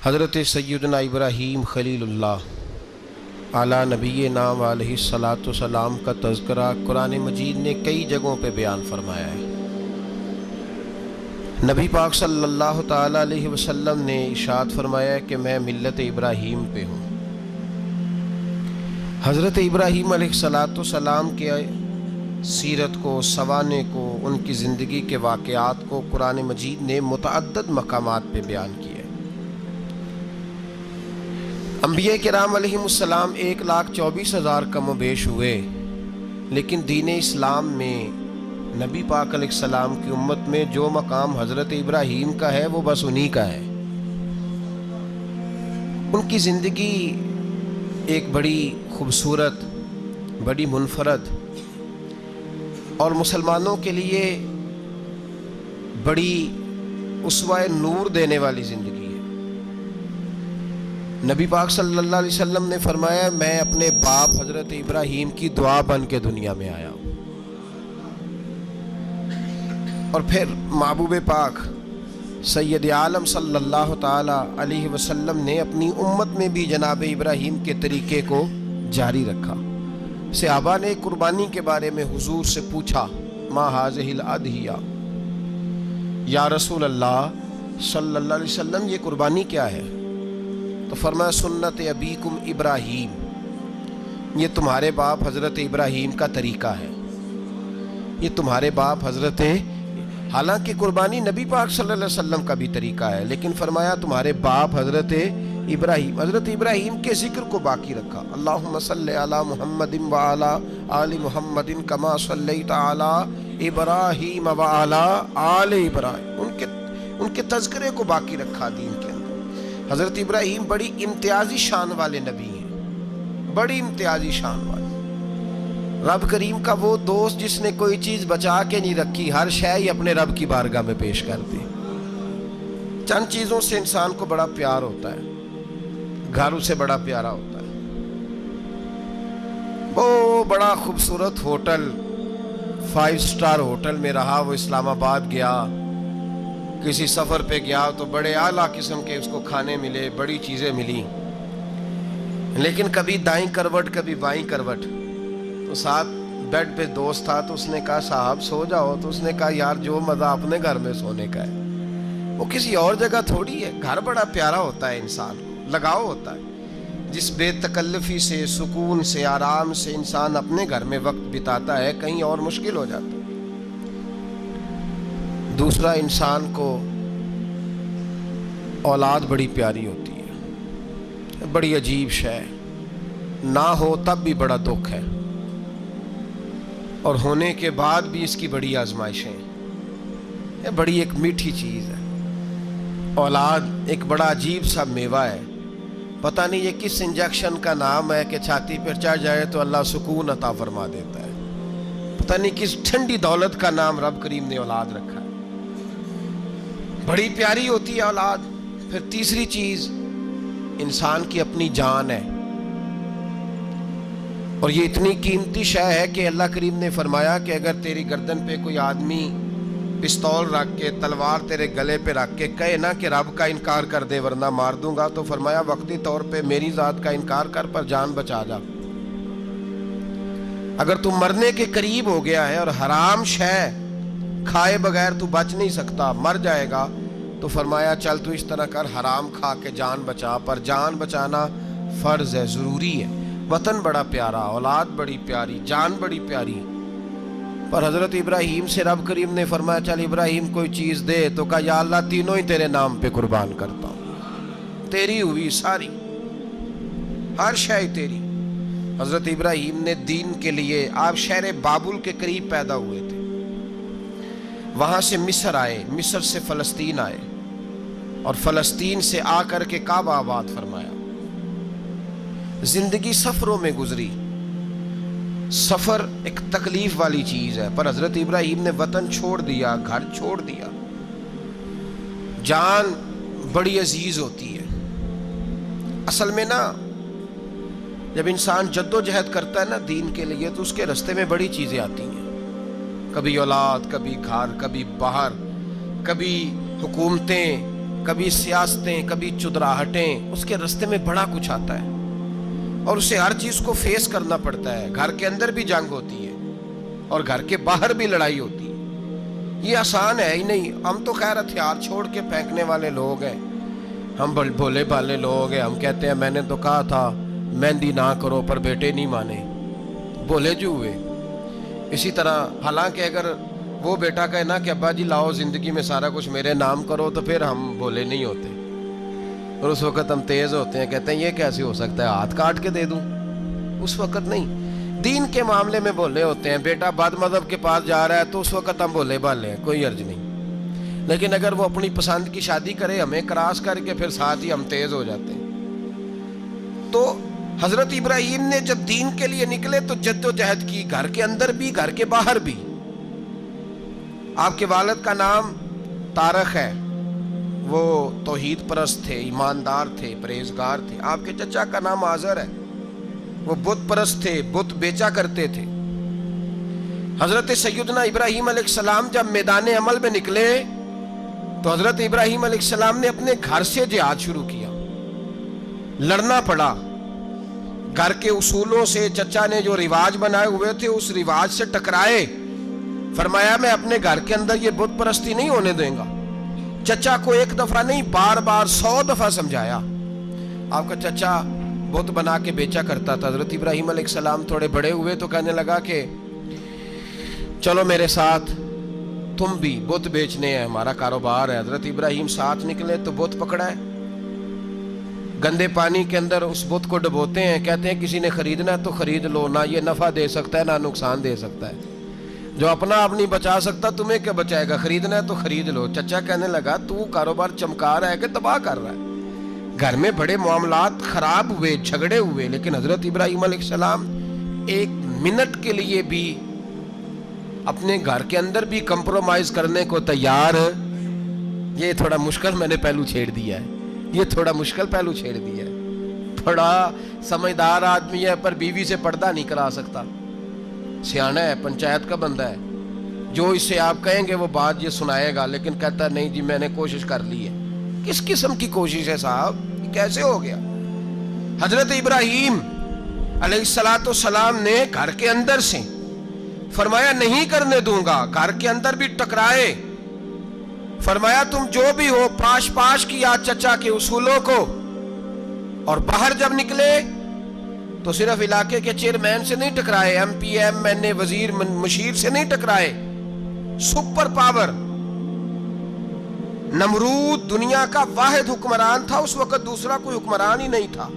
حضرت سیدنا ابراہیم خلیل اللہ اعلیٰ نبینا علیہ الصلاۃ والسلام کا تذکرہ قرآن مجید نے کئی جگہوں پہ بیان فرمایا ہے۔ نبی پاک صلی اللہ تعالیٰ علیہ وسلم نے ارشاد فرمایا کہ میں ملت ابراہیم پہ ہوں۔ حضرت ابراہیم علیہ الصلاۃ والسلام کے سیرت کو، سوانے کو، ان کی زندگی کے واقعات کو قرآن مجید نے متعدد مقامات پہ بیان کیا ہے۔ انبیاء کرام علیہ السلام 1,24,000 کم و بیش ہوئے، لیکن دین اسلام میں نبی پاک علیہ السلام کی امت میں جو مقام حضرت ابراہیم کا ہے وہ بس انہی کا ہے۔ ان کی زندگی ایک بڑی خوبصورت، بڑی منفرد اور مسلمانوں کے لیے بڑی اسوہ نور دینے والی زندگی ہے۔ نبی پاک صلی اللہ علیہ وسلم نے فرمایا میں اپنے باپ حضرت ابراہیم کی دعا بن کے دنیا میں آیا ہوں۔ اور پھر محبوب پاک سید عالم صلی اللہ تعالی علیہ وسلم نے اپنی امت میں بھی جناب ابراہیم کے طریقے کو جاری رکھا۔ صحابہ نے قربانی کے بارے میں حضور سے پوچھا، ما ہذہ الاضحیہ، یا رسول اللہ صلی اللہ علیہ وسلم یہ قربانی کیا ہے؟ تو فرمایا سنت ابیکم ابراہیم، یہ تمہارے باپ حضرت ابراہیم کا طریقہ ہے، یہ تمہارے باپ حضرت، حالانکہ قربانی نبی پاک صلی اللہ علیہ وسلم کا بھی طریقہ ہے، لیکن فرمایا تمہارے باپ حضرت ابراہیم، حضرت ابراہیم کے ذکر کو باقی رکھا۔ اللہم صلی علی محمد وعلی آل محمد کما صلیت علی ابراہیم وعلی آل ابراہیم، ان کے تذکرے کو باقی رکھا دین کے اندر۔ حضرت ابراہیم بڑی امتیازی شان والے نبی ہیں، بڑی امتیازی شان والے۔ رب کریم کا وہ دوست جس نے کوئی چیز بچا کے نہیں رکھی، ہر شے ہی اپنے رب کی بارگاہ میں پیش کر دی۔ چند چیزوں سے انسان کو بڑا پیار ہوتا ہے، گھر اسے بڑا پیارا ہوتا ہے۔ وہ بڑا خوبصورت ہوٹل، 5 سٹار ہوٹل میں رہا، وہ اسلام آباد گیا، کسی سفر پہ گیا تو بڑے اعلیٰ قسم کے اس کو کھانے ملے، بڑی چیزیں ملی، لیکن کبھی دائیں کروٹ کبھی بائیں کروٹ۔ تو ساتھ بیڈ پہ دوست تھا تو اس نے کہا صاحب سو جاؤ، تو اس نے کہا یار جو مزہ اپنے گھر میں سونے کا ہے وہ کسی اور جگہ تھوڑی ہے۔ گھر بڑا پیارا ہوتا ہے، انسان لگاؤ ہوتا ہے، جس بے تکلفی سے، سکون سے، آرام سے انسان اپنے گھر میں وقت بتاتا ہے، کہیں اور مشکل ہو جاتا ہے۔ دوسرا، انسان کو اولاد بڑی پیاری ہوتی ہے، بڑی عجیب شے، نہ ہو تب بھی بڑا دکھ ہے، اور ہونے کے بعد بھی اس کی بڑی آزمائشیں ہیں۔ یہ بڑی ایک میٹھی چیز ہے۔ اولاد ایک بڑا عجیب سا میوہ ہے، پتہ نہیں یہ کس انجیکشن کا نام ہے کہ چھاتی پر چڑھ جائے تو اللہ سکون عطا فرما دیتا ہے، پتہ نہیں کس ٹھنڈی دولت کا نام رب کریم نے اولاد رکھا ہے۔ بڑی پیاری ہوتی ہے اولاد۔ پھر تیسری چیز انسان کی اپنی جان ہے، اور یہ اتنی قیمتی شے ہے کہ اللہ کریم نے فرمایا کہ اگر تیری گردن پہ کوئی آدمی پستول رکھ کے، تلوار تیرے گلے پہ رکھ کے کہے نا کہ رب کا انکار کر دے ورنہ مار دوں گا، تو فرمایا وقتی طور پہ میری ذات کا انکار کر پر جان بچا جا۔ اگر تو مرنے کے قریب ہو گیا ہے اور حرام شے کھائے بغیر تو بچ نہیں سکتا، مر جائے گا، تو فرمایا چل تو اس طرح کر، حرام کھا کے جان بچا، پر جان بچانا فرض ہے، ضروری ہے۔ وطن بڑا پیارا، اولاد بڑی پیاری، جان بڑی پیاری، پر حضرت ابراہیم سے رب کریم نے فرمایا چل ابراہیم کوئی چیز دے، تو کہا یا اللہ تینوں ہی تیرے نام پہ قربان کرتا ہوں، تیری ہوئی ساری، ہر شے تیری۔ حضرت ابراہیم نے دین کے لیے، آپ شہر بابل کے قریب پیدا ہوئے تھے، وہاں سے مصر آئے، مصر سے فلسطین آئے، اور فلسطین سے آ کر کے کعبہ آباد فرمایا۔ زندگی سفروں میں گزری، سفر ایک تکلیف والی چیز ہے، پر حضرت ابراہیم نے وطن چھوڑ دیا، گھر چھوڑ دیا۔ جان بڑی عزیز ہوتی ہے اصل میں نا، جب انسان جد و جہد کرتا ہے نا دین کے لیے تو اس کے رستے میں بڑی چیزیں آتی ہیں، کبھی اولاد، کبھی گھر، کبھی باہر، کبھی حکومتیں، کبھی سیاستیں، کبھی چدراہٹیں، اس کے راستے میں بڑا کچھ آتا ہے اور اسے ہر چیز کو فیس کرنا پڑتا ہے. گھر کے اندر بھی جنگ ہوتی ہے اور گھر کے باہر بھی لڑائی ہوتی ہے. یہ آسان ہے ہی نہیں. ہم تو خیر ہتھیار چھوڑ کے پھینکنے والے لوگ ہیں، ہم بھولے بھالے لوگ ہیں. ہم کہتے ہیں میں نے تو کہا تھا مہندی نہ کرو، پر بیٹے نہیں مانے، بولے جو ہوئے. اسی طرح حالانکہ اگر وہ بیٹا کہے نا کہ ابا جی لاؤ زندگی میں سارا کچھ میرے نام کرو، تو پھر ہم بولے نہیں ہوتے اور اس وقت ہم تیز ہوتے ہیں، کہتے ہیں یہ کیسے ہو سکتا ہے، ہاتھ کاٹ کے دے دوں. اس وقت نہیں، دین کے معاملے میں بولے ہوتے ہیں. بیٹا بد مذہب کے پاس جا رہا ہے تو اس وقت ہم بولے بھالے ہیں، کوئی عرض نہیں. لیکن اگر وہ اپنی پسند کی شادی کرے ہمیں کراس کر کے، پھر ساتھ ہی ہم تیز ہو جاتے ہیں. تو حضرت ابراہیم نے جب دین کے لیے نکلے تو جد و جہد کی، گھر کے اندر بھی گھر کے باہر بھی. آپ کے والد کا نام طارق ہے، وہ توحید پرست تھے، ایماندار تھے، پرہیزگار تھے. آپ کے چچا کا نام آزر ہے، وہ بت پرست تھے، بت بیچا کرتے تھے. حضرت سیدنا ابراہیم علیہ السلام جب میدان عمل میں نکلے تو حضرت ابراہیم علیہ السلام نے اپنے گھر سے جہاد شروع کیا. لڑنا پڑا گھر کے اصولوں سے. چچا نے جو رواج بنائے ہوئے تھے اس رواج سے ٹکرائے. فرمایا میں اپنے گھر کے اندر یہ بت پرستی نہیں ہونے دیں گا. چچا کو ایک دفعہ نہیں، بار بار 100 دفعہ سمجھایا. آپ کا چچا بت بنا کے بیچا کرتا تھا. حضرت ابراہیم علیہ السلام تھوڑے بڑے ہوئے تو کہنے لگا کہ چلو میرے ساتھ، تم بھی بت بیچنے ہیں، ہمارا کاروبار ہے. حضرت ابراہیم ساتھ نکلے تو بت پکڑا ہے، گندے پانی کے اندر اس بت کو ڈبوتے ہیں. کہتے ہیں کسی نے خریدنا ہے تو خرید لو، نہ یہ نفع دے سکتا ہے نہ نقصان دے سکتا ہے. جو اپنا آپ نہیں بچا سکتا تمہیں کیا بچائے گا، خریدنا ہے تو خرید لو. چچا کہنے لگا تو کاروبار چمکا رہا ہے کہ تباہ کر رہا ہے. گھر میں بڑے معاملات خراب ہوئے، جھگڑے ہوئے، لیکن حضرت ابراہیم علیہ السلام ایک منٹ کے لیے بھی اپنے گھر کے اندر بھی کمپرومائز کرنے کو تیار. یہ تھوڑا مشکل میں نے پہلو چھیڑ دیا ہے، یہ تھوڑا مشکل پہلو چھیڑ دیا ہے. بڑا سمجھدار آدمی ہے پر بیوی سے پردہ نہیں کرا سکتا. سیانا ہے، پنچایت کا بندہ ہے، جو اس سے آپ کہیں گے وہ بات یہ سنائے گا، لیکن کہتا ہے نہیں جی میں نے کوشش کر لی ہے. کس قسم کی کوشش ہے صاحب، کیسے ہو گیا؟ حضرت ابراہیم علیہ السلام نے گھر کے اندر سے فرمایا نہیں کرنے دوں گا. گھر کے اندر بھی ٹکرائے. فرمایا تم جو بھی ہو، پاش کیا چچا کے اصولوں کو. اور باہر جب نکلے تو صرف علاقے کے چیئرمین سے نہیں ٹکرائے، ایم پی ایم این اے وزیر مشیر سے نہیں ٹکرائے. سپر پاور نمرود دنیا کا واحد حکمران تھا اس وقت، دوسرا کوئی حکمران ہی نہیں تھا.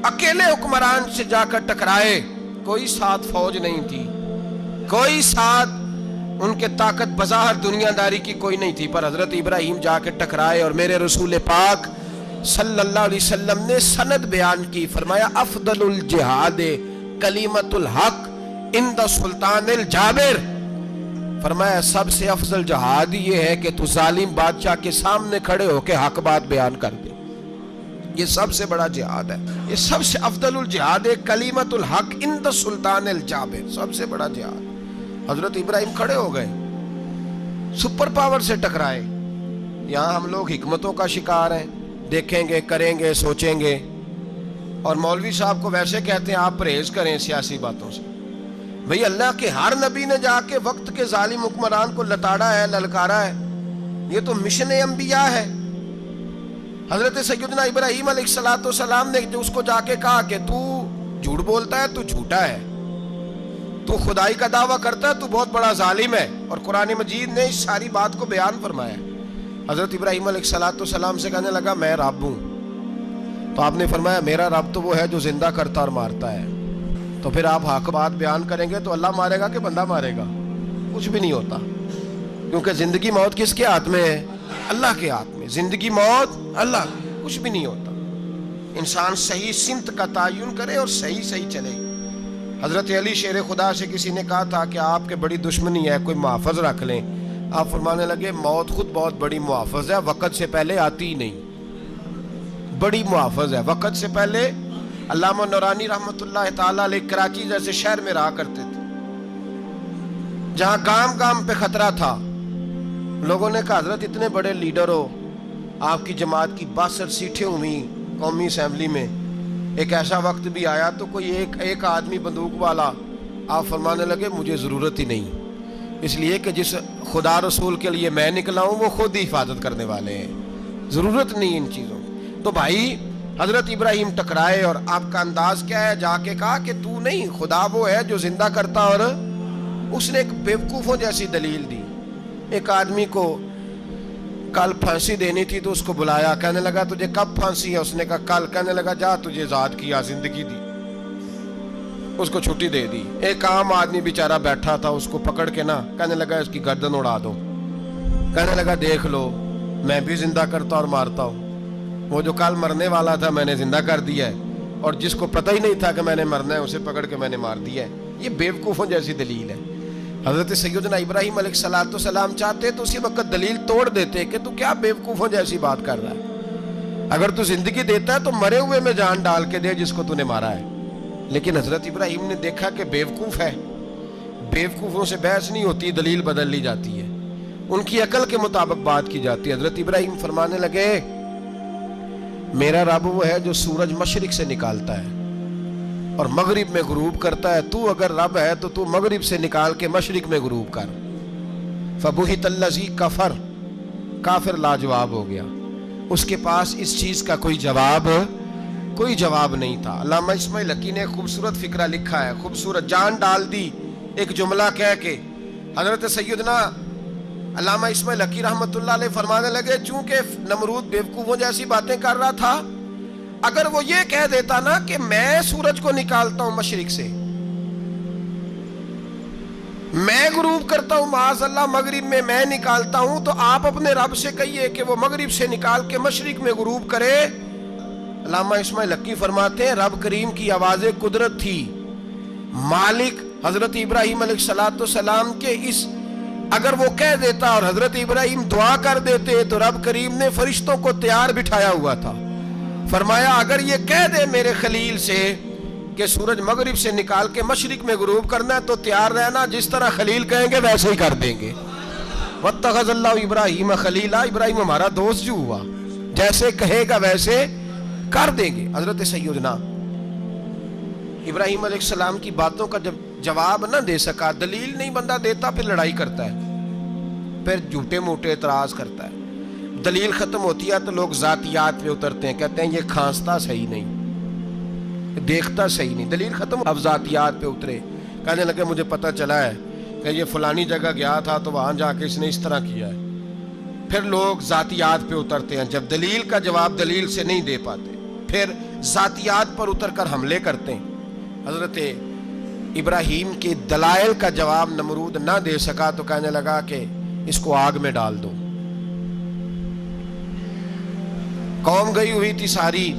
اکیلے حکمران سے جا کر ٹکرائے. کوئی ساتھ فوج نہیں تھی، کوئی ساتھ ان کے طاقت بظاہر دنیا داری کی کوئی نہیں تھی، پر حضرت ابراہیم جا کے ٹکرائے. اور میرے رسول پاک صلی اللہ علیہ وسلم نے سند بیان کی. فرمایا افضل الجہاد کلمۃ الحق عند سلطان الجابر. فرمایا سب سے افضل جہاد یہ ہے کہ تو ظالم بادشاہ کے سامنے کھڑے ہو کے حق بات بیان کر دے. یہ سب سے بڑا جہاد ہے، یہ سب سے افضل الجہاد کلمۃ الحق عند سلطان الجابر، سب سے بڑا جہاد. حضرت ابراہیم کھڑے ہو گئے، سپر پاور سے ٹکرائے. یہاں ہم لوگ حکمتوں کا شکار ہیں، دیکھیں گے، کریں گے، سوچیں گے. اور مولوی صاحب کو ویسے کہتے ہیں آپ پرہیز کریں سیاسی باتوں سے. بھئی اللہ کے ہر نبی نے جا کے وقت کے ظالم حکمران کو لتاڑا ہے، للکارا ہے. یہ تو مشن انبیاء ہے. حضرت سیدنا ابراہیم علیہ السلام نے جو اس کو جا کے کہا کہ تو جھوٹ بولتا ہے، تو جھوٹا ہے، تو خدائی کا دعویٰ کرتا ہے، تو بہت بڑا ظالم ہے. اور قرآن مجید نے اس ساری بات کو بیان فرمایا. حضرت ابراہیم علیہ السلام سے کہنے لگا میں رب ہوں. تو آپ نے فرمایا میرا رب تو وہ ہے جو زندہ کرتا اور مارتا ہے. تو پھر آپ حق بات بیان کریں گے تو اللہ مارے گا کہ بندہ مارے گا؟ کچھ بھی نہیں ہوتا، کیونکہ زندگی موت کس کے ہاتھ میں ہے؟ اللہ کے ہاتھ میں. زندگی موت اللہ، کچھ بھی نہیں ہوتا. انسان صحیح سمت کا تعین کرے اور صحیح چلے. حضرت علی شیر خدا سے کسی نے کہا تھا کہ آپ کے بڑی دشمنی ہے، کوئی محافظ رکھ لیں. آپ فرمانے لگے موت خود بہت بڑی محافظ ہے، وقت سے پہلے آتی ہی نہیں. بڑی محافظ ہے، وقت سے پہلے. علامہ نورانی رحمت اللہ تعالیٰ علیہ کراچی جیسے شہر میں رہا کرتے تھے، جہاں گام گام پہ خطرہ تھا. لوگوں نے کہا حضرت اتنے بڑے لیڈر ہو, آپ کی جماعت کی 62 سیٹیں ہوئی قومی اسمبلی میں, ایک ایسا وقت بھی آیا تو کوئی ایک آدمی بندوق والا. آپ فرمانے لگے مجھے ضرورت ہی نہیں, اس لیے کہ جس خدا رسول کے لیے میں نکلا ہوں وہ خود ہی حفاظت کرنے والے ہیں, ضرورت نہیں ان چیزوں کی. تو بھائی حضرت ابراہیم ٹکرائے اور آپ کا انداز کیا ہے؟ جا کے کہا کہ تو نہیں, خدا وہ ہے جو زندہ کرتا. اور اس نے ایک بیوقوفوں جیسی دلیل دی. ایک آدمی کو کل پھانسی دینی تھی تو اس کو بلایا, کہنے لگا تجھے کب پھانسی ہے؟ اس نے کہا کل. کہنے لگا جا تجھے آزاد کیا, زندگی دی, اس کو چھٹی دے دی. ایک عام آدمی بیچارہ بیٹھا تھا, اس کو پکڑ کے نا کہنے لگا اس کی گردن اڑا دو. کہنے لگا دیکھ لو میں بھی زندہ کرتا اور مارتا ہوں, وہ جو کل مرنے والا تھا میں نے زندہ کر دیا ہے, اور جس کو پتہ ہی نہیں تھا کہ میں نے مرنا ہے اسے پکڑ کے میں نے مار دیا ہے. یہ بیوقوفوں جیسی دلیل ہے. حضرت سیدنا ابراہیم علیہ السلام چاہتے تو اسی وقت دلیل توڑ دیتے کہ تو کیا بیوقوفوں جیسی بات کر رہا ہے, اگر تو زندگی دیتا ہے تو مرے ہوئے میں جان ڈال کے دے جس کو تو نے مارا ہے. لیکن حضرت ابراہیم نے دیکھا کہ بیوقوف ہے, بیوقوفوں سے بحث نہیں ہوتی, دلیل بدل لی جاتی ہے, ان کی عقل کے مطابق بات کی جاتی ہے. حضرت ابراہیم فرمانے لگے میرا رب وہ ہے جو سورج مشرق سے نکالتا ہے اور مغرب میں غروب کرتا ہے. تو اگر رب ہے تو تو مغرب سے نکال کے مشرق میں غروب کر. فبہت الذی کفر, کافر لاجواب ہو گیا, اس کے پاس اس چیز کا کوئی جواب نہیں تھا. علامہ اسماعیل حقی نے خوبصورت فقرہ لکھا ہے, خوبصورت, جان ڈال دی ایک جملہ کہہ کے. حضرت سیدنا علامہ اسماعیل حقی رحمۃ اللہ علیہ فرمانے لگے چونکہ نمرود بیوقوفوں جیسی باتیں کر رہا تھا, اگر وہ یہ کہہ دیتا نا کہ میں سورج کو نکالتا ہوں مشرق سے, میں غروب کرتا ہوں معاذ اللہ مغرب میں, میں نکالتا ہوں, تو آپ اپنے رب سے کہیے کہ وہ مغرب سے نکال کے مشرق میں غروب کرے. علامہ اسماعیل حقی فرماتے ہیں رب کریم کی آواز قدرت تھی, مالک حضرت ابراہیم علیہ السلام کے اس, اگر وہ کہہ دیتا اور حضرت ابراہیم دعا کر دیتے تو رب کریم نے فرشتوں کو تیار بٹھایا ہوا تھا. فرمایا اگر یہ کہہ دے میرے خلیل سے کہ سورج مغرب سے نکال کے مشرق میں غروب کرنا ہے تو تیار رہنا, جس طرح خلیل کہیں گے ویسے ہی کر دیں گے. واتخذ اللہ ابراہیم خلیلا, ابراہیم ہمارا دوست جو ہوا, جیسے کہے گا ویسے کر دیں گے. حضرت سیدنا ابراہیم علیہ السلام کی باتوں کا جب جواب نہ دے سکا, دلیل نہیں بندہ دیتا, پھر لڑائی کرتا ہے, پھر جھوٹے موٹے اعتراض کرتا ہے. دلیل ختم ہوتی ہے تو لوگ ذاتیات پہ اترتے ہیں, کہتے ہیں یہ کھانستا صحیح نہیں, دیکھتا صحیح نہیں. دلیل ختم, اب ذاتیات پہ اترے, کہنے لگے مجھے پتہ چلا ہے کہ یہ فلانی جگہ گیا تھا تو وہاں جا کے اس نے اس طرح کیا ہے. پھر لوگ ذاتیات پہ اترتے ہیں, جب دلیل کا جواب دلیل سے نہیں دے پاتے پھر ذاتیات پر اتر کر حملے کرتے ہیں. حضرت ابراہیم کے دلائل کا جواب نمرود نہ دے سکا تو کہنے لگا کہ اس کو آگ میں ڈال دو. قوم گئی ہوئی تھی ساری,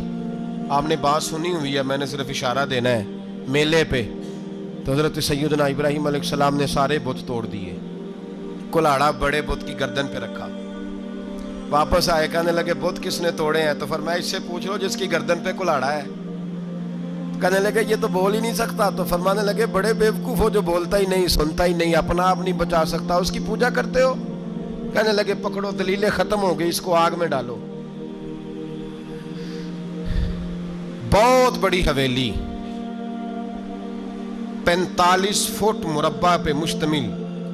آپ نے بات سنی ہوئی ہے, میں نے صرف اشارہ دینا ہے, میلے پہ. تو حضرت سیدنا ابراہیم علیہ السلام نے سارے بت توڑ دیے, کلاڑا بڑے بت کی گردن پہ رکھا. واپس آئے, کہنے لگے بت کس نے توڑے ہیں؟ تو فرمایا اس سے پوچھ لو جس کی گردن پہ کلاڑا ہے. کہنے لگے یہ تو بول ہی نہیں سکتا. تو فرمانے لگے بڑے بیوقوف ہو, جو بولتا ہی نہیں, سنتا ہی نہیں, اپنا آپ نہیں بچا سکتا, اس کی پوجا کرتے ہو. کہنے لگے پکڑو, دلیلیں ختم ہو گئی, اس کو آگ میں ڈالو. بہت بڑی حویلی 45 فٹ مربع پہ مشتمل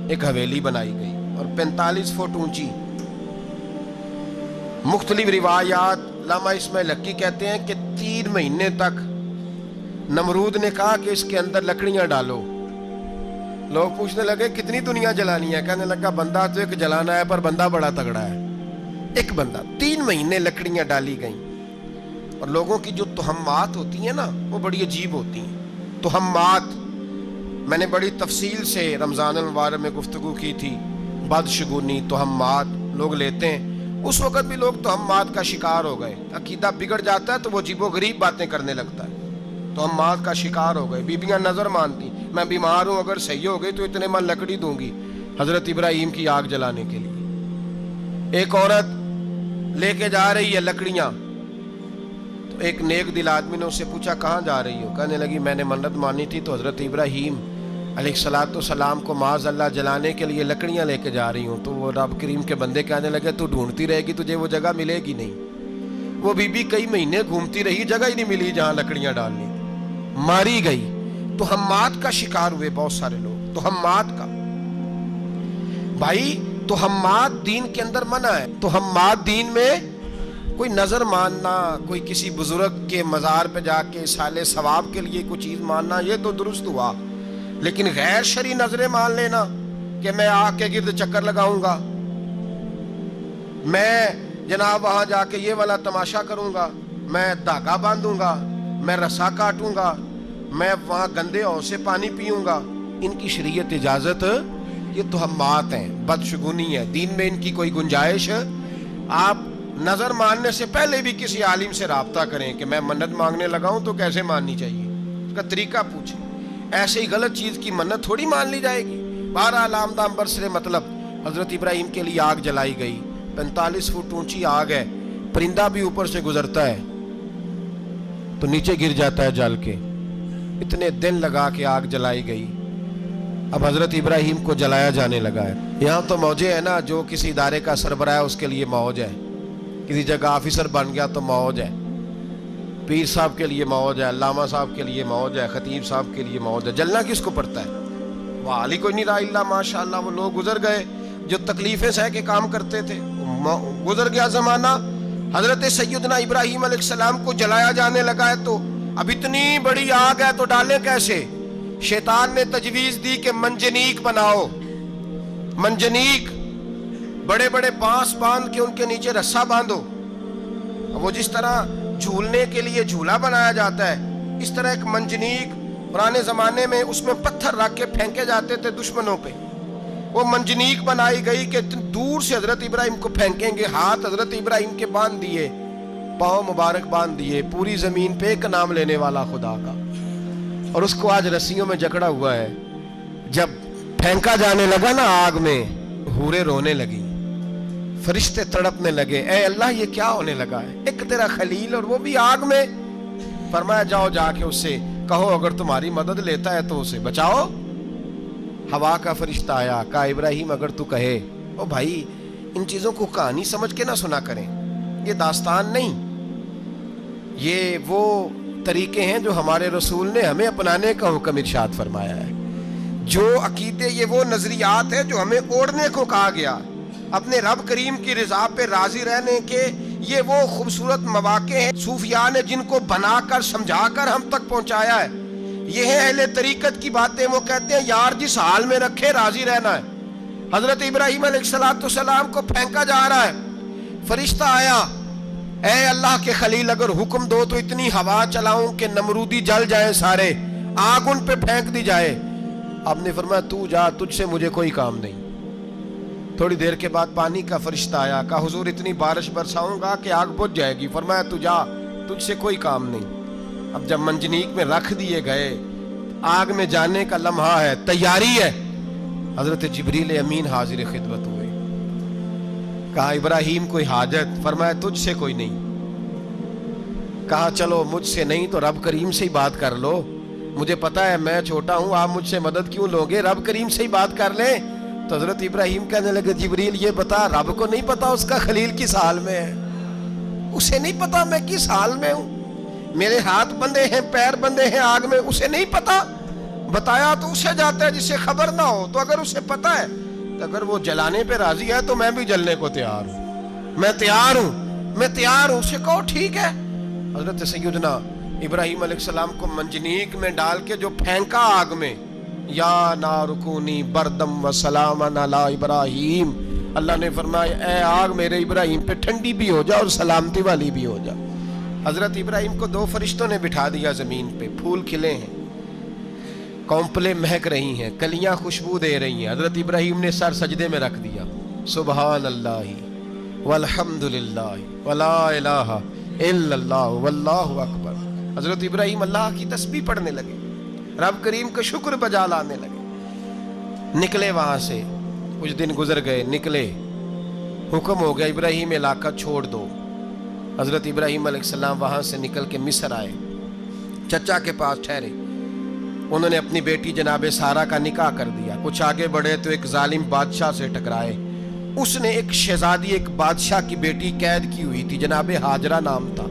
ایک حویلی بنائی گئی اور 45 فٹ اونچی. مختلف روایات, علامہ اسماعیل حقی کہتے ہیں کہ 3 مہینے تک نمرود نے کہا کہ اس کے اندر لکڑیاں ڈالو. لوگ پوچھنے لگے کتنی دنیا جلانی ہے؟ کہنے لگا بندہ تو ایک جلانا ہے, پر بندہ بڑا تگڑا ہے, ایک بندہ. 3 مہینے لکڑیاں ڈالی گئیں. اور لوگوں کی جو تہمات ہوتی ہیں نا وہ بڑی عجیب ہوتی ہیں. تہمات میں نے بڑی تفصیل سے رمضان المبارک میں گفتگو کی تھی. بدشگونی, تہمات لوگ لیتے ہیں. اس وقت بھی لوگ تہمات کا شکار ہو گئے. عقیدہ بگڑ جاتا ہے تو وہ عجیب و غریب باتیں کرنے لگتا ہے. تہمات کا شکار ہو گئے. بیبیاں نظر مانتی, میں بیمار ہوں, اگر صحیح ہو گئی تو اتنے من لکڑی دوں گی حضرت ابراہیم کی آگ جلانے کے لیے. ایک عورت لے کے جا رہی ہے لکڑیاں, تو ایک نیک دل آدمی نے اس سے پوچھا کہاں جا رہی ہو؟ کہنے لگی میں نے منت مانی تھی تو حضرت ابراہیم علیہ الصلوۃ والسلام کو معاذ اللہ جلانے کے لیے لکڑیاں لے کے جا رہی ہوں، تو وہ رب کریم کے بندے کہنے لگے تو ڈھونڈتی رہے گی، تجھے وہ جگہ ملے گی نہیں۔ وہ بی بی کئی مہینے گھومتی رہی، جگہ ہی نہیں ملی جہاں لکڑیاں ڈالنی، ماری گئی۔ تو ہمات کا شکار ہوئے بہت سارے لوگ، تو ہمات کا بھائی، تو ہمات دین کے اندر منع ہے۔ تو ہمات دین میں کوئی نظر ماننا، کوئی کسی بزرگ کے مزار پہ جا کے سالے ثواب کے لیے کوئی چیز ماننا، یہ تو درست ہوا، لیکن غیر شرعی نظریں مان لینا کہ میں آگ کے گرد چکر لگاؤں گا، میں جناب وہاں جا کے یہ والا تماشا کروں گا، میں دھاگا باندھوں گا، میں رسا کاٹوں گا، میں وہاں گندے ہو سے پانی پیوں گا، ان کی شریعت اجازت، یہ توہمات ہیں، بدشگونی ہے، دین میں ان کی کوئی گنجائش۔ آپ نظر ماننے سے پہلے بھی کسی عالم سے رابطہ کریں کہ میں منت مانگنے لگا ہوں تو کیسے ماننی چاہیے، اس کا طریقہ پوچھیں۔ ایسے ہی غلط چیز کی منت تھوڑی مان لی جائے گی۔ بہرحال آمدام برسرے مطلب حضرت ابراہیم کے لیے آگ جلائی گئی، 45 فٹ اونچی آگ ہے، پرندہ بھی اوپر سے گزرتا ہے تو نیچے گر جاتا ہے جل کے، اتنے دن لگا کے آگ جلائی گئی۔ اب حضرت ابراہیم کو جلایا جانے لگا ہے۔ یہاں تو موجیں ہے نا، جو کسی ادارے کا سربراہ ہے اس کے لیے موج ہے، کسی جگہ آفیسر بن گیا تو موج ہے، پیر صاحب کے لیے موج ہے، علامہ صاحب کے لیے موج ہے، خطیب صاحب کے لیے موج ہے۔ جلنا کس کو پڑتا ہے؟ وہ علی کوئی نہیں رہا اللہ، ماشاء اللہ وہ لوگ گزر گئے جو تکلیفیں سہ کے کام کرتے تھے، گزر گیا زمانہ۔ حضرت سیدنا ابراہیم علیہ السلام کو جلایا جانے لگا ہے، تو اب اتنی بڑی آگ ہے تو ڈالیں کیسے؟ شیطان نے تجویز دی کہ منجنیق بناؤ، منجنیق، بڑے بڑے بانس باندھ کے ان کے نیچے رسا باندھو، وہ جس طرح جھولنے کے لیے جھولا بنایا جاتا ہے، اس طرح ایک منجنیق پرانے زمانے میں اس میں پتھر رکھ کے پھینکے جاتے تھے دشمنوں پہ، وہ منجنیق بنائی گئی کہ دور سے حضرت ابراہیم کو پھینکیں گے۔ ہاتھ حضرت ابراہیم کے باندھ دیے، پاؤں مبارک باندھ دیے، پوری زمین پہ ایک نام لینے والا خدا کا، اور اس کو آج رسیوں میں جکڑا ہوا ہے۔ جب پھینکا جانے لگا نا آگ میں، حوریں رونے لگی، فرشتے تڑپنے لگے، اے اللہ یہ کیا ہونے لگا ہے؟ ایک تیرا خلیل اور وہ بھی آگ میں۔ فرمایا جاؤ جا کے اس سے کہو اگر تمہاری مدد لیتا ہے تو اسے بچاؤ۔ ہوا کا فرشتہ آیا، کہا ابراہیم اگر تو کہے۔ او بھائی ان چیزوں کو کہانی سمجھ کے نہ سنا کریں، یہ داستان نہیں، یہ وہ طریقے ہیں جو ہمارے رسول نے ہمیں اپنانے کا حکم ارشاد فرمایا ہے، جو عقیدے، یہ وہ نظریات ہیں جو ہمیں اوڑھنے کو کہا گیا، اپنے رب کریم کی رضا پہ راضی رہنے کے یہ وہ خوبصورت مواقع ہیں صوفیاء نے جن کو بنا کر سمجھا کر ہم تک پہنچایا ہے۔ یہ ہے اہل طریقت کی باتیں، وہ کہتے ہیں یار جس حال میں رکھے راضی رہنا ہے۔ حضرت ابراہیم علیہ السلام کو پھینکا جا رہا ہے، فرشتہ آیا، اے اللہ کے خلیل اگر حکم دو تو اتنی ہوا چلاؤں کہ نمرودی جل جائیں سارے، آگ ان پہ پھینک دی جائے۔ آپ نے فرمایا تو جا، تجھ سے مجھے کوئی کام نہیں۔ تھوڑی دیر کے بعد پانی کا فرشتہ آیا، کہا حضور اتنی بارش برساؤں گا کہ آگ بجھ جائے گی۔ فرمایا تو جا، تجھ سے کوئی کام نہیں۔ اب جب منجنیق میں رکھ دیے گئے، آگ میں جانے کا لمحہ ہے، تیاری ہے، حضرت جبریل امین حاضر خدمت ہوئے، کہا ابراہیم کوئی حاجت؟ فرمایا تجھ سے کوئی نہیں۔ کہا چلو مجھ سے نہیں تو رب کریم سے ہی بات کر لو، مجھے پتا ہے میں چھوٹا ہوں، آپ مجھ سے مدد کیوں لوگے، رب کریم سے ہی بات کر لیں۔ تو حضرت ابراہیم کہنے لگے جبریل یہ بتا، رب کو نہیں پتا اس کا خلیل کس حال میں ہے، اسے نہیں پتا میں کس حال میں ہوں، میرے ہاتھ بندھے ہیں، پیر بندھے ہیں آگ میں، اسے نہیں پتا۔ بتایا تو اسے جاتا ہے جس سے خبر نہ ہو، تو اگر اسے پتا ہے تو اگر وہ جلانے پہ راضی ہے تو میں بھی جلنے کو تیار ہوں، میں تیار ہوں، میں تیار ہوں، اسے کہو ٹھیک ہے۔ حضرت سیدنا ابراہیم علیہ السلام کو منجنیق میں ڈال کے جو پھینکا آگ میں، یا نار کونی بردم و سلاما علی ابراہیم، اللہ نے فرمایا اے آگ میرے ابراہیم پہ ٹھنڈی بھی ہو جا اور سلامتی والی بھی ہو جا۔ حضرت ابراہیم کو دو فرشتوں نے بٹھا دیا زمین پہ، پھول کھلے ہیں، کونپلیں مہک رہی ہیں، کلیاں خوشبو دے رہی ہیں۔ حضرت ابراہیم نے سر سجدے میں رکھ دیا، سبحان اللہ والحمد للہ ولا الہ الا اللہ واللہ اکبر۔ حضرت ابراہیم اللہ کی تسبیح پڑھنے لگے، رب کریم کا شکر بجا لانے لگے۔ نکلے وہاں سے، کچھ دن گزر گئے، نکلے، حکم ہو گیا ابراہیم علاقہ چھوڑ دو۔ حضرت ابراہیم علیہ السلام وہاں سے نکل کے مصر آئے، چچا کے پاس ٹھہرے۔ انہوں نے اپنی بیٹی جناب سارہ کا نکاح کر دیا. کچھ آگے بڑھے تو ایک ظالم بادشاہ سے ٹکرائے. اس نے ایک شہزادی ایک بادشاہ کی بیٹی قید کی ہوئی تھی, جناب ہاجرہ نام تھا.